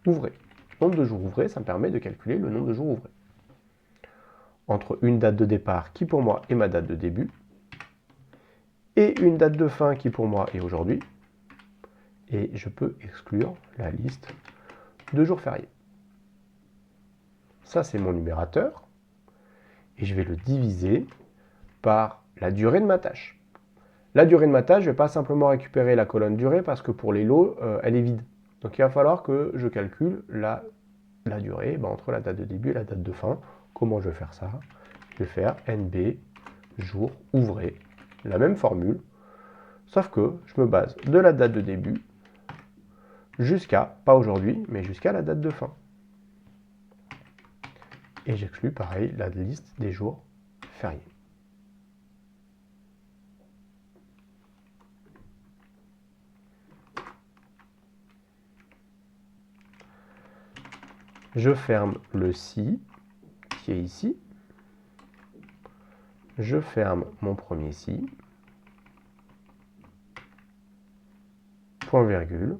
ouvrés. Le nombre de jours ouvrés, ça me permet de calculer le nombre de jours ouvrés. Entre une date de départ qui pour moi est ma date de début, et une date de fin qui pour moi est aujourd'hui, et je peux exclure la liste de jours fériés. Ça, c'est mon numérateur, et je vais le diviser par la durée de ma tâche. La durée de ma tâche, je ne vais pas simplement récupérer la colonne durée, parce que pour les lots, elle est vide. Donc il va falloir que je calcule la durée entre la date de début et la date de fin. Comment je vais faire ça? Je vais faire NB, jour ouvré, la même formule, sauf que je me base de la date de début jusqu'à, pas aujourd'hui, mais jusqu'à la date de fin. Et j'exclus pareil la liste des jours fériés. Je ferme le si qui est ici. Je ferme mon premier si. point virgule.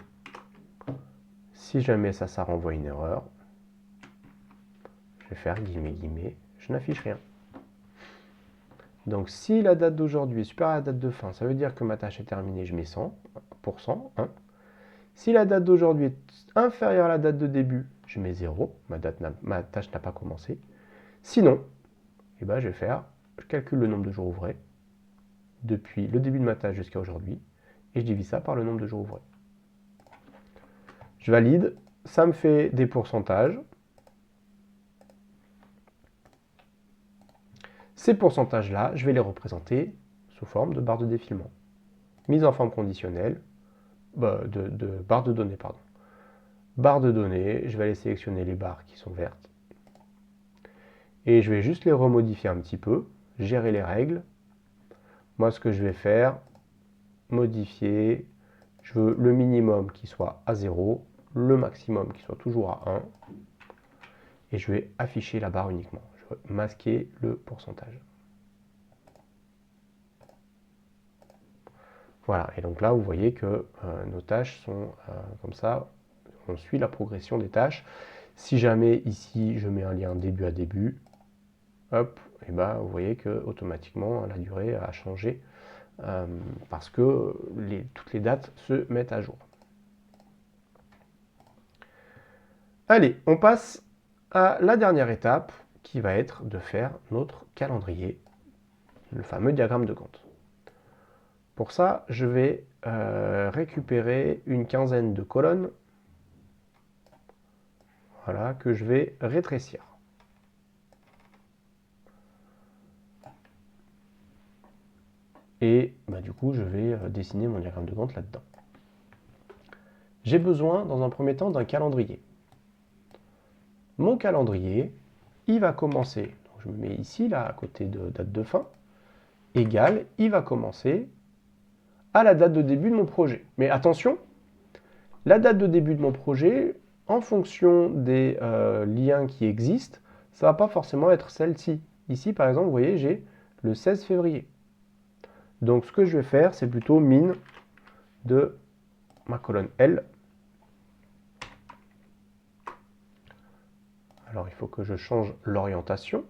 Si jamais ça renvoie une erreur, je vais faire guillemets, guillemets, je n'affiche rien. Donc si la date d'aujourd'hui est supérieure à la date de fin, ça veut dire que ma tâche est terminée, je mets 100%. Hein. Si la date d'aujourd'hui est inférieure à la date de début, je mets 0, ma tâche n'a pas commencé. Sinon, eh ben, je calcule le nombre de jours ouvrés depuis le début de ma tâche jusqu'à aujourd'hui, et je divise ça par le nombre de jours ouvrés. Je valide, ça me fait des pourcentages. Ces pourcentages-là, je vais les représenter sous forme de barre de défilement. Mise en forme conditionnelle, de barre de données, pardon. Barre de données, je vais aller sélectionner les barres qui sont vertes. Et je vais juste les remodifier un petit peu, gérer les règles. Moi, ce que je vais faire, modifier, je veux le minimum qui soit à 0, le maximum qui soit toujours à 1. Et je vais afficher la barre uniquement. Je vais masquer le pourcentage. Voilà, et donc là, vous voyez que nos tâches sont comme ça. On suit la progression des tâches. Si jamais ici, je mets un lien début à début, hop, et ben, vous voyez que automatiquement la durée a changé parce que toutes les dates se mettent à jour. Allez, on passe à la dernière étape qui va être de faire notre calendrier, le fameux diagramme de Gantt. Pour ça, je vais récupérer une quinzaine de colonnes, voilà, que je vais rétrécir. Et bah, du coup, je vais dessiner mon diagramme de Gantt là-dedans. J'ai besoin, dans un premier temps, d'un calendrier. Mon calendrier, il va commencer, donc je me mets ici, là, à côté de date de fin, égale, il va commencer à la date de début de mon projet. Mais attention, la date de début de mon projet, en fonction des liens qui existent, ça ne va pas forcément être celle-ci. Ici, par exemple, vous voyez, j'ai le 16 février. Donc, ce que je vais faire, c'est plutôt min de ma colonne L. Alors, il faut que je change l'orientation,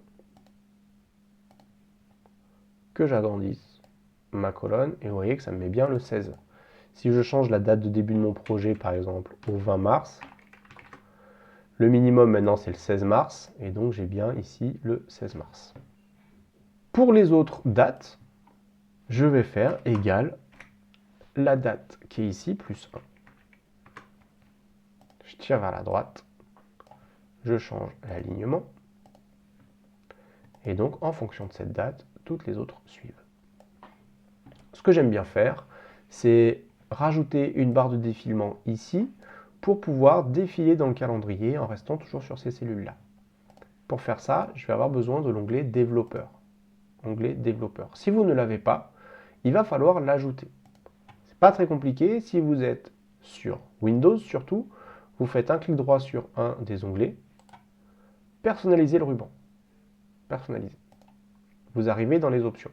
que j'agrandisse ma colonne, et vous voyez que ça me met bien le 16. Si je change la date de début de mon projet, par exemple, au 20 mars, le minimum maintenant c'est le 16 mars, et donc j'ai bien ici le 16 mars. Pour les autres dates, je vais faire égal la date qui est ici plus 1. Je tire vers la droite, je change l'alignement, et donc en fonction de cette date, toutes les autres suivent. Ce que j'aime bien faire, c'est rajouter une barre de défilement ici pour pouvoir défiler dans le calendrier en restant toujours sur ces cellules-là. Pour faire ça, je vais avoir besoin de l'onglet développeur. Onglet développeur. Si vous ne l'avez pas, il va falloir l'ajouter. C'est pas très compliqué. Si vous êtes sur Windows surtout, vous faites un clic droit sur un des onglets, personnaliser le ruban. Personnaliser. Vous arrivez dans les options.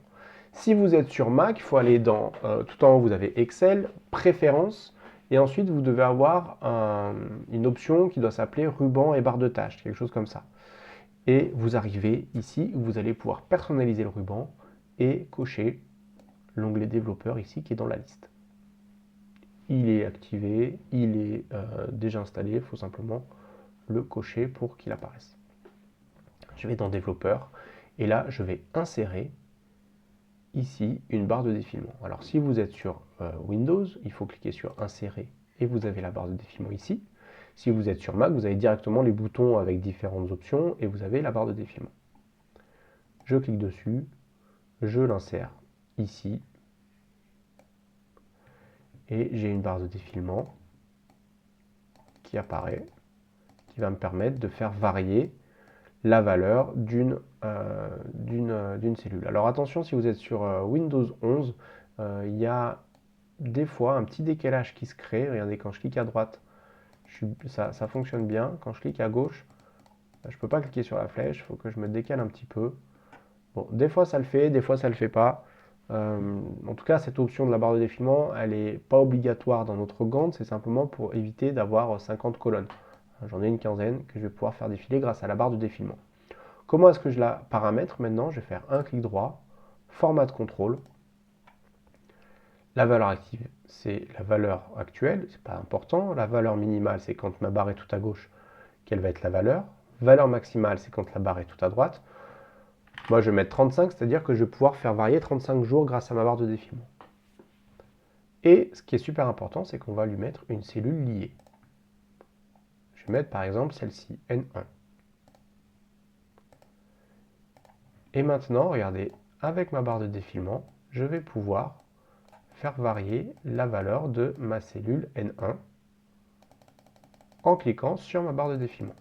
Si vous êtes sur Mac, il faut aller dans, tout en haut, vous avez Excel, Préférences, et ensuite vous devez avoir une option qui doit s'appeler ruban et barre de tâches, quelque chose comme ça. Et vous arrivez ici où vous allez pouvoir personnaliser le ruban et cocher l'onglet développeur ici qui est dans la liste. Il est activé, il est déjà installé, il faut simplement le cocher pour qu'il apparaisse. Je vais dans développeur et là je vais insérer ici une barre de défilement. Alors si vous êtes sur Windows, il faut cliquer sur insérer et vous avez la barre de défilement ici. Si vous êtes sur Mac, vous avez directement les boutons avec différentes options et vous avez la barre de défilement. Je clique dessus, je l'insère ici et j'ai une barre de défilement qui apparaît, qui va me permettre de faire varier la valeur d'une cellule. Alors attention, si vous êtes sur Windows 11, il y a des fois un petit décalage qui se crée. Regardez, quand je clique à droite, ça fonctionne bien. Quand je clique à gauche, je ne peux pas cliquer sur la flèche, il faut que je me décale un petit peu. Bon, des fois ça le fait, des fois ça ne le fait pas. En tout cas, cette option de la barre de défilement, elle n'est pas obligatoire dans notre Gantt, c'est simplement pour éviter d'avoir 50 colonnes. J'en ai une quinzaine que je vais pouvoir faire défiler grâce à la barre de défilement. Comment est-ce que je la paramètre maintenant? Je vais faire un clic droit, format de contrôle. La valeur active, c'est la valeur actuelle, c'est pas important. La valeur minimale, c'est quand ma barre est tout à gauche, quelle va être la valeur. Valeur maximale, c'est quand la barre est tout à droite. Moi, je vais mettre 35, c'est-à-dire que je vais pouvoir faire varier 35 jours grâce à ma barre de défilement. Et ce qui est super important, c'est qu'on va lui mettre une cellule liée. Je vais mettre par exemple celle-ci, N1. Et maintenant, regardez, avec ma barre de défilement, je vais pouvoir faire varier la valeur de ma cellule N1 en cliquant sur ma barre de défilement.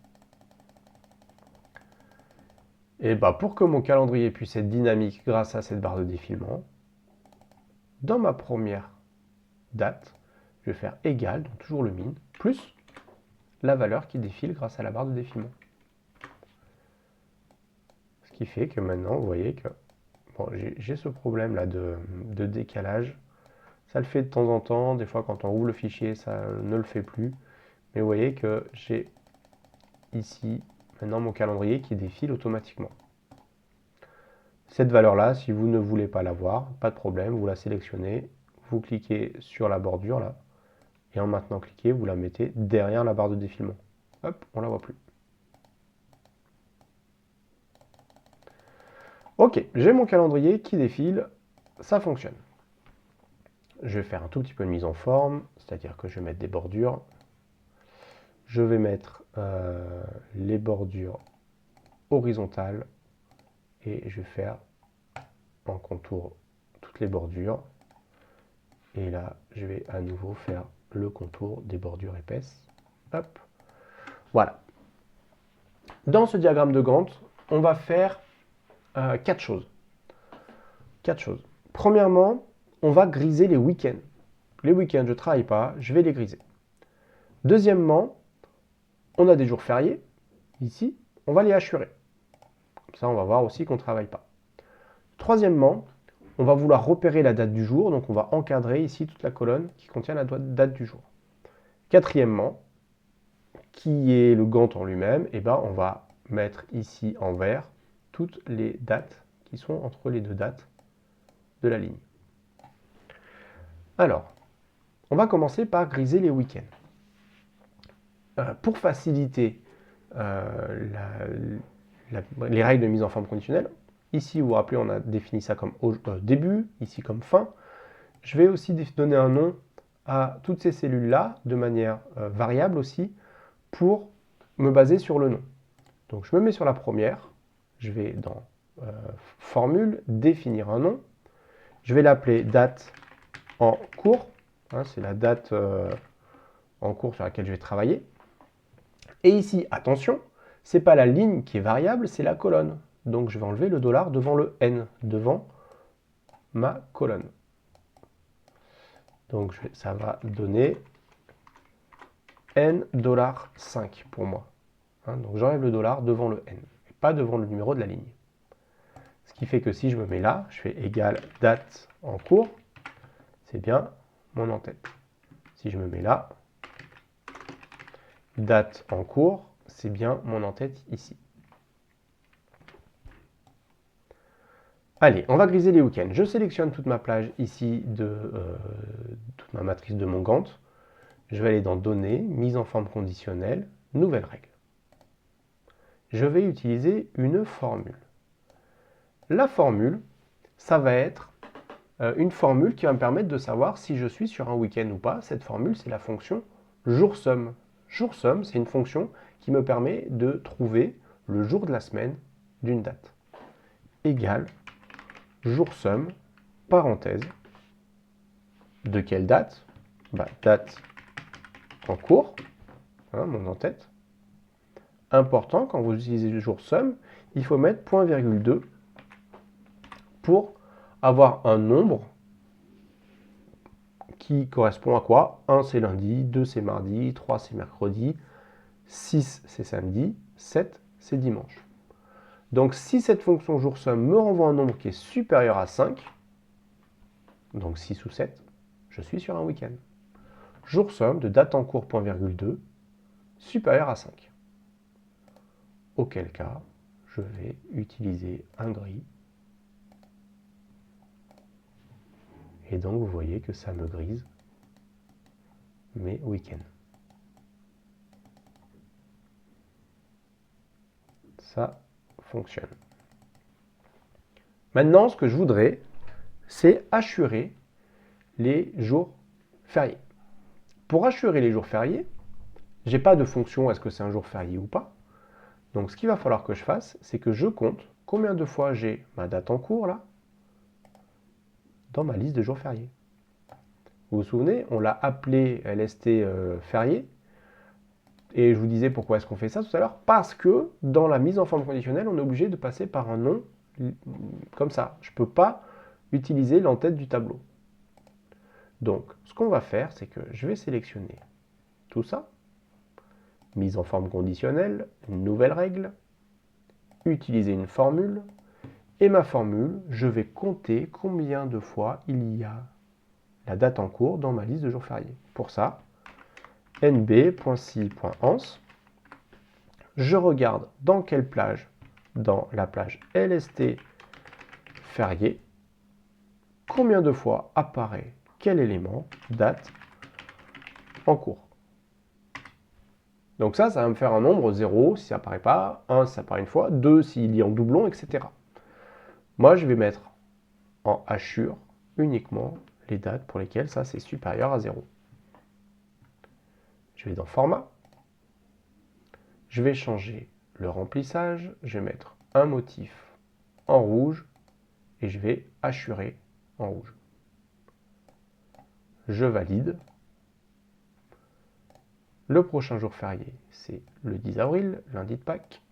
Et pour que mon calendrier puisse être dynamique grâce à cette barre de défilement, dans ma première date, je vais faire égal, donc toujours le min, plus la valeur qui défile grâce à la barre de défilement. Ce qui fait que maintenant, vous voyez que j'ai ce problème là de décalage. Ça le fait de temps en temps, des fois quand on ouvre le fichier, ça ne le fait plus. Mais vous voyez que j'ai ici maintenant mon calendrier qui défile automatiquement. Cette valeur-là, si vous ne voulez pas la voir, pas de problème, vous la sélectionnez, vous cliquez sur la bordure là, et en maintenant cliquer, vous la mettez derrière la barre de défilement. Hop, on la voit plus. Ok, j'ai mon calendrier qui défile, ça fonctionne. Je vais faire un tout petit peu de mise en forme, c'est-à-dire que je vais mettre des bordures. Je vais mettre les bordures horizontales et je vais faire en contour toutes les bordures. Et là, je vais à nouveau faire le contour des bordures épaisses. Hop, voilà. Dans ce diagramme de Gantt, on va faire 4 choses. 4 choses. Premièrement, on va griser les week-ends. Les week-ends, je ne travaille pas, je vais les griser. Deuxièmement, on a des jours fériés, ici, on va les hachurer. Comme ça, on va voir aussi qu'on ne travaille pas. Troisièmement, on va vouloir repérer la date du jour, donc on va encadrer ici toute la colonne qui contient la date du jour. Quatrièmement, qui est le Gantt en lui-même, on va mettre ici en vert toutes les dates qui sont entre les deux dates de la ligne. Alors, on va commencer par griser les week-ends. Pour faciliter les règles de mise en forme conditionnelle, ici, vous vous rappelez, on a défini ça comme début, ici comme fin. Je vais aussi donner un nom à toutes ces cellules-là, de manière variable aussi, pour me baser sur le nom. Donc je me mets sur la première, je vais dans formule, définir un nom. Je vais l'appeler date en cours, hein, c'est la date en cours sur laquelle je vais travailler. Et ici, attention, ce n'est pas la ligne qui est variable, c'est la colonne. Donc je vais enlever le dollar devant le N, devant ma colonne. Donc ça va donner N$5 pour moi. Hein, donc j'enlève le dollar devant le N, et pas devant le numéro de la ligne. Ce qui fait que si je me mets là, je fais égal date en cours, c'est bien mon en-tête. Si je me mets là, date en cours, c'est bien mon en-tête ici. Allez, on va griser les week-ends. Je sélectionne toute ma plage ici de toute ma matrice de mon Gantt. Je vais aller dans Données, mise en forme conditionnelle, nouvelle règle. Je vais utiliser une formule. La formule, ça va être une formule qui va me permettre de savoir si je suis sur un week-end ou pas. Cette formule, c'est la fonction jour-somme. Jour-somme, c'est une fonction qui me permet de trouver le jour de la semaine d'une date. Égal jour-somme, parenthèse, de quelle date? Date en cours, hein, mon en-tête. Important, quand vous utilisez le jour-somme, il faut mettre .2 pour avoir un nombre qui correspond à quoi? 1 c'est lundi, 2 c'est mardi, 3 c'est mercredi, 6 c'est samedi, 7 c'est dimanche. Donc si cette fonction jour-somme me renvoie un nombre qui est supérieur à 5, donc 6 ou 7, je suis sur un week-end. Jour somme de date en cours, point virgule 2, supérieur à 5. Auquel cas, je vais utiliser un gris. Et donc, vous voyez que ça me grise mes week-ends. Ça fonctionne. Maintenant, ce que je voudrais, c'est assurer les jours fériés. Pour assurer les jours fériés, je n'ai pas de fonction est-ce que c'est un jour férié ou pas. Donc ce qu'il va falloir que je fasse, c'est que je compte combien de fois j'ai ma date en cours là dans ma liste de jours fériés. Vous vous souvenez, on l'a appelé LST férié. Et je vous disais pourquoi est-ce qu'on fait ça tout à l'heure. Parce que dans la mise en forme conditionnelle, on est obligé de passer par un nom comme ça. Je ne peux pas utiliser l'entête du tableau. Donc, ce qu'on va faire, c'est que je vais sélectionner tout ça. Mise en forme conditionnelle, une nouvelle règle, utiliser une formule. Et ma formule, je vais compter combien de fois il y a la date en cours dans ma liste de jours fériés. Pour ça, nb.si.ans, je regarde dans quelle plage, dans la plage LST férié, combien de fois apparaît quel élément, date, en cours. Donc ça va me faire un nombre 0 si ça n'apparaît pas, 1 si ça apparaît une fois, 2 s'il y a en doublon, etc. Moi, je vais mettre en hachure uniquement les dates pour lesquelles ça c'est supérieur à 0. Je vais dans Format. Je vais changer le remplissage. Je vais mettre un motif en rouge et je vais hachurer en rouge. Je valide. Le prochain jour férié, c'est le 10 avril, lundi de Pâques.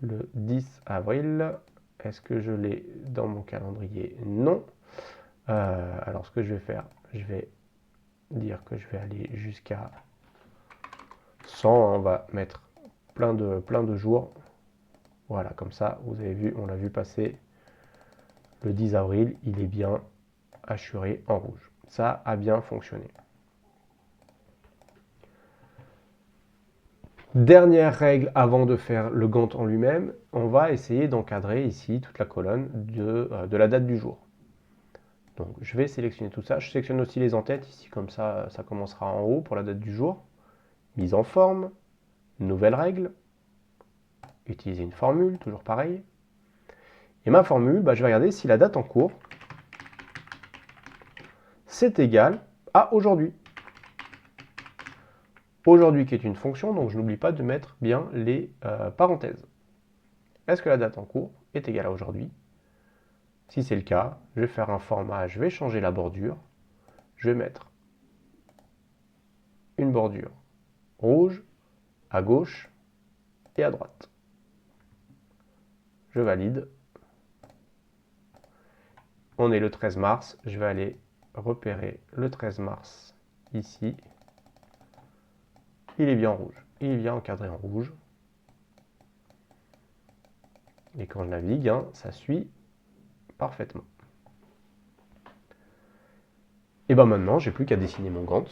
Le 10 avril, est-ce que je l'ai dans mon calendrier? Non. Alors ce que je vais faire, je vais dire que je vais aller jusqu'à 100. On va mettre plein de jours. Voilà, comme ça, vous avez vu, on l'a vu passer. Le 10 avril, il est bien hachuré en rouge. Ça a bien fonctionné. Dernière règle avant de faire le Gantt en lui-même, on va essayer d'encadrer ici toute la colonne de la date du jour. Donc je vais sélectionner tout ça. Je sélectionne aussi les en-têtes ici, comme ça, ça commencera en haut pour la date du jour. Mise en forme, nouvelle règle, utiliser une formule, toujours pareil. Et ma formule, je vais regarder si la date en cours, c'est égal à aujourd'hui. Aujourd'hui qui est une fonction, donc je n'oublie pas de mettre bien les parenthèses. Est-ce que la date en cours est égale à aujourd'hui? Si c'est le cas, je vais faire un format, je vais changer la bordure. Je vais mettre une bordure rouge à gauche et à droite. Je valide. On est le 13 mars, je vais aller repérer le 13 mars ici. Il est bien rouge, il est bien encadré en rouge. Et quand je navigue, ça suit parfaitement. Et bien maintenant, j'ai plus qu'à dessiner mon Gantt.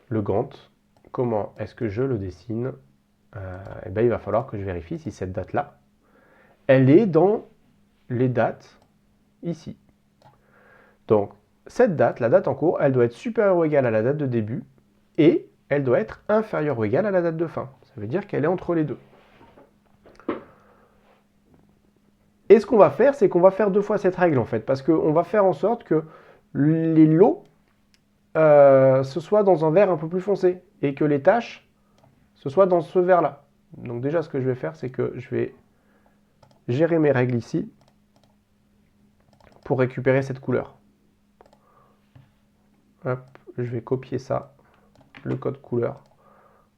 Le Gantt, comment est-ce que je le dessine? Il va falloir que je vérifie si cette date-là, elle est dans les dates ici. Donc, cette date, la date en cours, elle doit être supérieure ou égale à la date de début et elle doit être inférieure ou égale à la date de fin. Ça veut dire qu'elle est entre les deux. Et ce qu'on va faire, c'est qu'on va faire deux fois cette règle en fait, parce qu'on va faire en sorte que les lots ce soit dans un vert un peu plus foncé et que les tâches ce soit dans ce vert-là. Donc déjà, ce que je vais faire, c'est que je vais gérer mes règles ici pour récupérer cette couleur. Hop, je vais copier ça, le code couleur.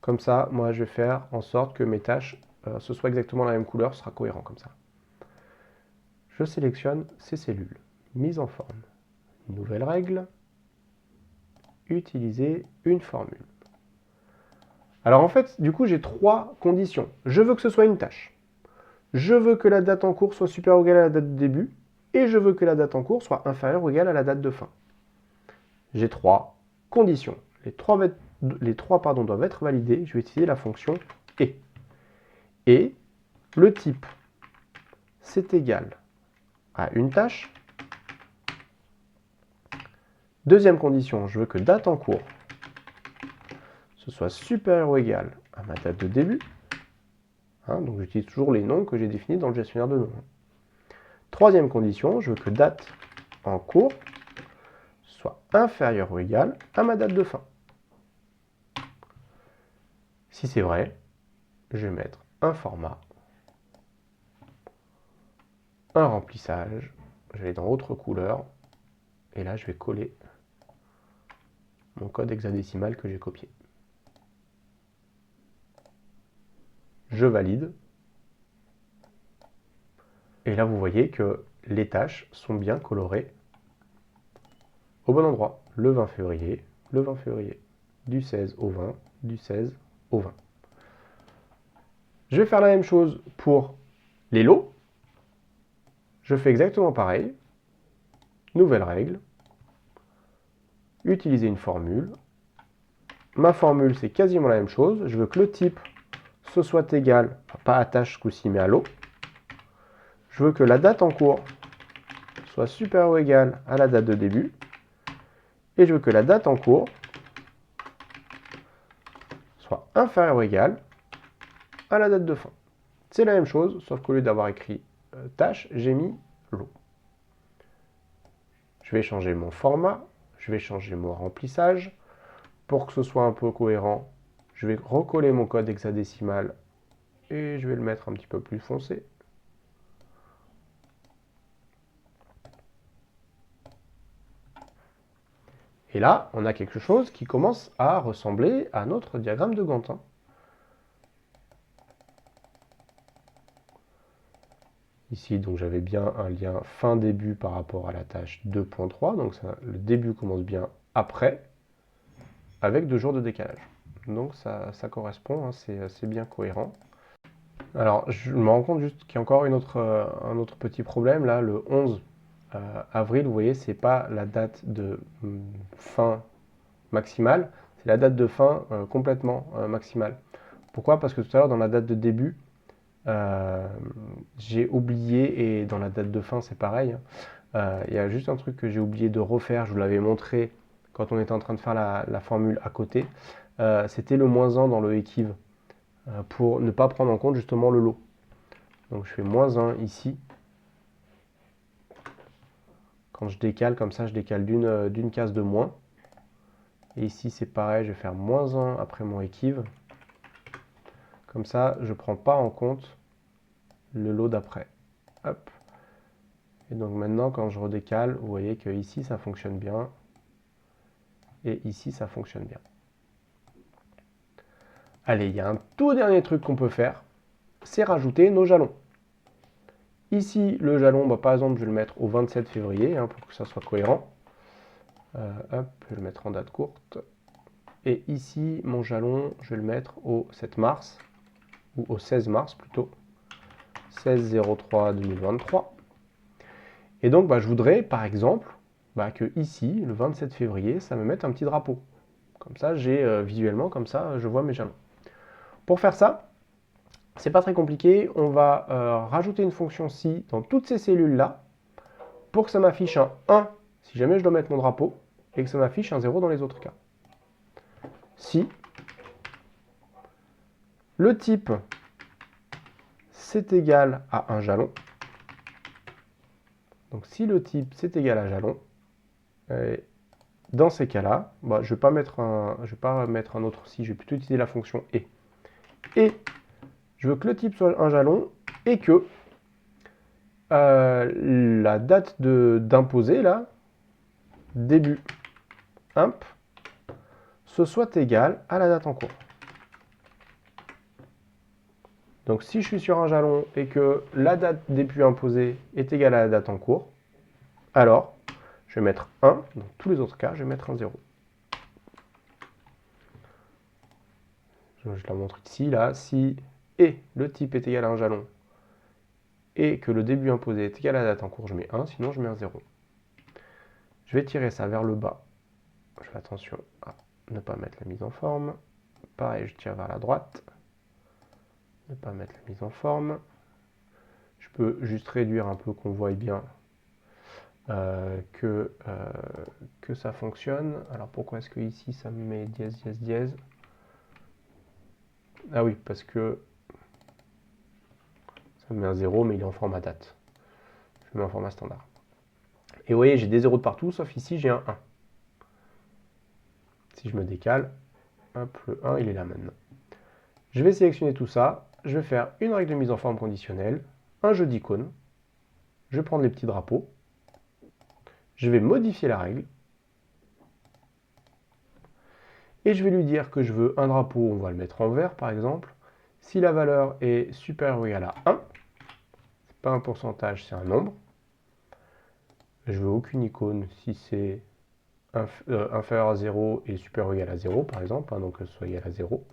Comme ça, moi, je vais faire en sorte que mes tâches ce soit exactement la même couleur, ce sera cohérent comme ça. Je sélectionne ces cellules. Mise en forme. Nouvelle règle. Utiliser une formule. Alors en fait, du coup, j'ai trois conditions. Je veux que ce soit une tâche. Je veux que la date en cours soit supérieure ou égale à la date de début, et je veux que la date en cours soit inférieure ou égale à la date de fin. J'ai trois conditions. Les trois doivent être validés. Je vais utiliser la fonction et. Et le type, c'est égal à une tâche. Deuxième condition, je veux que date en cours, ce soit supérieur ou égal à ma date de début. Donc j'utilise toujours les noms que j'ai définis dans le gestionnaire de noms. Troisième condition, je veux que date en cours soit inférieure ou égale à ma date de fin. Si c'est vrai, je vais mettre un format, un remplissage, je vais aller dans autre couleur, et là je vais coller mon code hexadécimal que j'ai copié. Je valide. Et là vous voyez que les tâches sont bien colorées au bon endroit. Le 20 février, le 20 février, du 16 au 20, du 16 au 20. Je vais faire la même chose pour les lots. Je fais exactement pareil. Nouvelle règle. Utiliser une formule. Ma formule, c'est quasiment la même chose. Je veux que le type, ce soit égal, pas à tâche ce coup-ci, mais à lot. Je veux que la date en cours soit supérieure ou égale à la date de début. Et je veux que la date en cours soit inférieure ou égale à la date de fin. C'est la même chose, sauf qu'au lieu d'avoir écrit tâche, j'ai mis lot. Je vais changer mon format, je vais changer mon remplissage. Pour que ce soit un peu cohérent, je vais recoller mon code hexadécimal et je vais le mettre un petit peu plus foncé. Et là, on a quelque chose qui commence à ressembler à notre diagramme de Gantt. Ici, donc j'avais bien un lien fin-début par rapport à la tâche 2.3. Donc ça, le début commence bien après, avec 2 jours de décalage. Donc ça correspond, c'est bien cohérent. Alors, je me rends compte juste qu'il y a encore un autre petit problème. Là, le 11 avril, vous voyez, c'est pas la date de fin maximale, c'est la date de fin complètement maximale. Pourquoi? Parce que tout à l'heure, dans la date de début, j'ai oublié, et dans la date de fin, c'est pareil. Il y a juste un truc que j'ai oublié de refaire, je vous l'avais montré quand on était en train de faire la formule à côté. C'était le -1 dans le équive, pour ne pas prendre en compte justement le lot. Donc je fais -1 ici. Quand je décale, comme ça, je décale d'une case de moins. Et ici, c'est pareil, je vais faire -1 après mon équive. Comme ça, je ne prends pas en compte le lot d'après. Hop. Et donc maintenant, quand je redécale, vous voyez que ici, ça fonctionne bien. Et ici, ça fonctionne bien. Allez, il y a un tout dernier truc qu'on peut faire, c'est rajouter nos jalons. Ici, le jalon, par exemple, je vais le mettre au 27 février, pour que ça soit cohérent. Hop, je vais le mettre en date courte. Et ici, mon jalon, je vais le mettre au 7 mars, ou au 16 mars plutôt. 16-03-2023. Et donc, je voudrais, par exemple, que ici, le 27 février, ça me mette un petit drapeau. Comme ça, j'ai visuellement, comme ça, je vois mes jalons. Pour faire ça, c'est pas très compliqué. On va rajouter une fonction si dans toutes ces cellules-là, pour que ça m'affiche un 1 si jamais je dois mettre mon drapeau, et que ça m'affiche un 0 dans les autres cas. Si le type c'est égal à un jalon, donc si le type c'est égal à jalon, dans ces cas-là, je ne vais pas mettre un autre si, je vais plutôt utiliser la fonction et. Et je veux que le type soit un jalon et que la date d'imposer, là, début imp, ce soit égal à la date en cours. Donc si je suis sur un jalon et que la date début imposée est égale à la date en cours, alors je vais mettre 1, dans tous les autres cas, je vais mettre un 0. Je la montre ici, là, si et le type est égal à un jalon et que le début imposé est égal à la date en cours, je mets 1, sinon je mets un 0. Je vais tirer ça vers le bas. Je fais attention à ne pas mettre la mise en forme. Pareil, je tire vers la droite. Ne pas mettre la mise en forme. Je peux juste réduire un peu qu'on voie bien que ça fonctionne. Alors pourquoi est-ce que ici ça me met dièse, dièse, dièse? Ah oui, parce que ça me met un 0, mais il est en format date. Je mets en format standard. Et vous voyez, j'ai des 0 de partout, sauf ici, j'ai un 1. Si je me décale, hop, le 1, il est là maintenant. Je vais sélectionner tout ça. Je vais faire une règle de mise en forme conditionnelle, un jeu d'icônes. Je vais prendre les petits drapeaux. Je vais modifier la règle. Et je vais lui dire que je veux un drapeau, on va le mettre en vert par exemple. Si la valeur est supérieure ou égale à 1, c'est pas un pourcentage, c'est un nombre. Je veux aucune icône si c'est inférieur à 0 et supérieur ou égal à 0 par exemple, donc que ce soit égal à 0.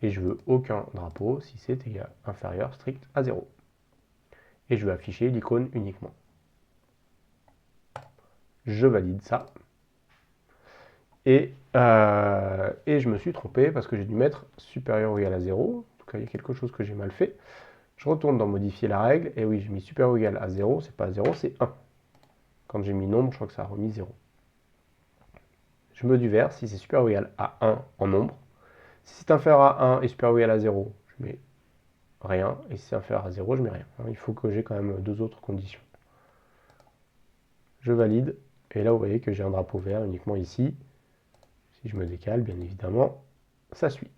Et je veux aucun drapeau si c'est inférieur strict à 0. Et je veux afficher l'icône uniquement. Je valide ça. Et je me suis trompé parce que j'ai dû mettre supérieur ou égal à 0. En tout cas, il y a quelque chose que j'ai mal fait. Je retourne dans modifier la règle. Et oui, j'ai mis supérieur ou égal à 0. C'est pas 0, c'est 1. Quand j'ai mis nombre, je crois que ça a remis 0. Je me du vert si c'est supérieur ou égal à 1 en nombre. Si c'est inférieur à 1 et supérieur ou égal à 0, je mets rien. Et si c'est inférieur à 0, je mets rien. Il faut que j'ai quand même deux autres conditions. Je valide. Et là, vous voyez que j'ai un drapeau vert uniquement ici. Si je me décale, bien évidemment, ça suit.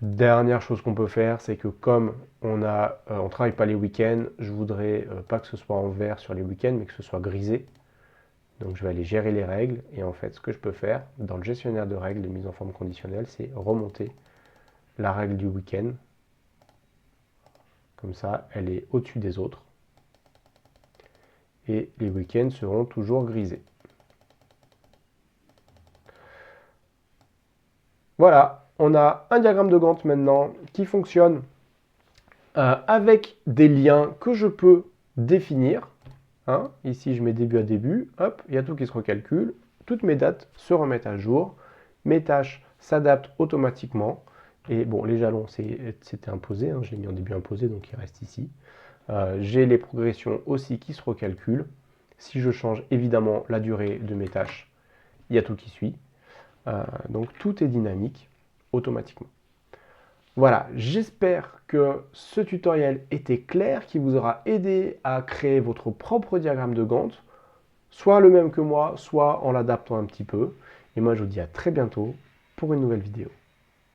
Dernière chose qu'on peut faire, c'est que comme on ne travaille pas les week-ends, je voudrais pas que ce soit en vert sur les week-ends, mais que ce soit grisé. Donc je vais aller gérer les règles. Et en fait, ce que je peux faire dans le gestionnaire de règles de mise en forme conditionnelle, c'est remonter la règle du week-end. Comme ça, elle est au-dessus des autres. Et les week-ends seront toujours grisés. Voilà, on a un diagramme de Gantt maintenant qui fonctionne avec des liens que je peux définir. Hein. Ici, je mets début à début. Hop, il y a tout qui se recalcule. Toutes mes dates se remettent à jour. Mes tâches s'adaptent automatiquement. Et bon, les jalons, c'était imposé. Hein. Je l'ai mis en début imposé, donc il reste ici. J'ai les progressions aussi qui se recalculent. Si je change évidemment la durée de mes tâches, il y a tout qui suit. Donc tout est dynamique automatiquement. Voilà, j'espère que ce tutoriel était clair, qui vous aura aidé à créer votre propre diagramme de Gantt, soit le même que moi, soit en l'adaptant un petit peu. Et moi je vous dis à très bientôt pour une nouvelle vidéo.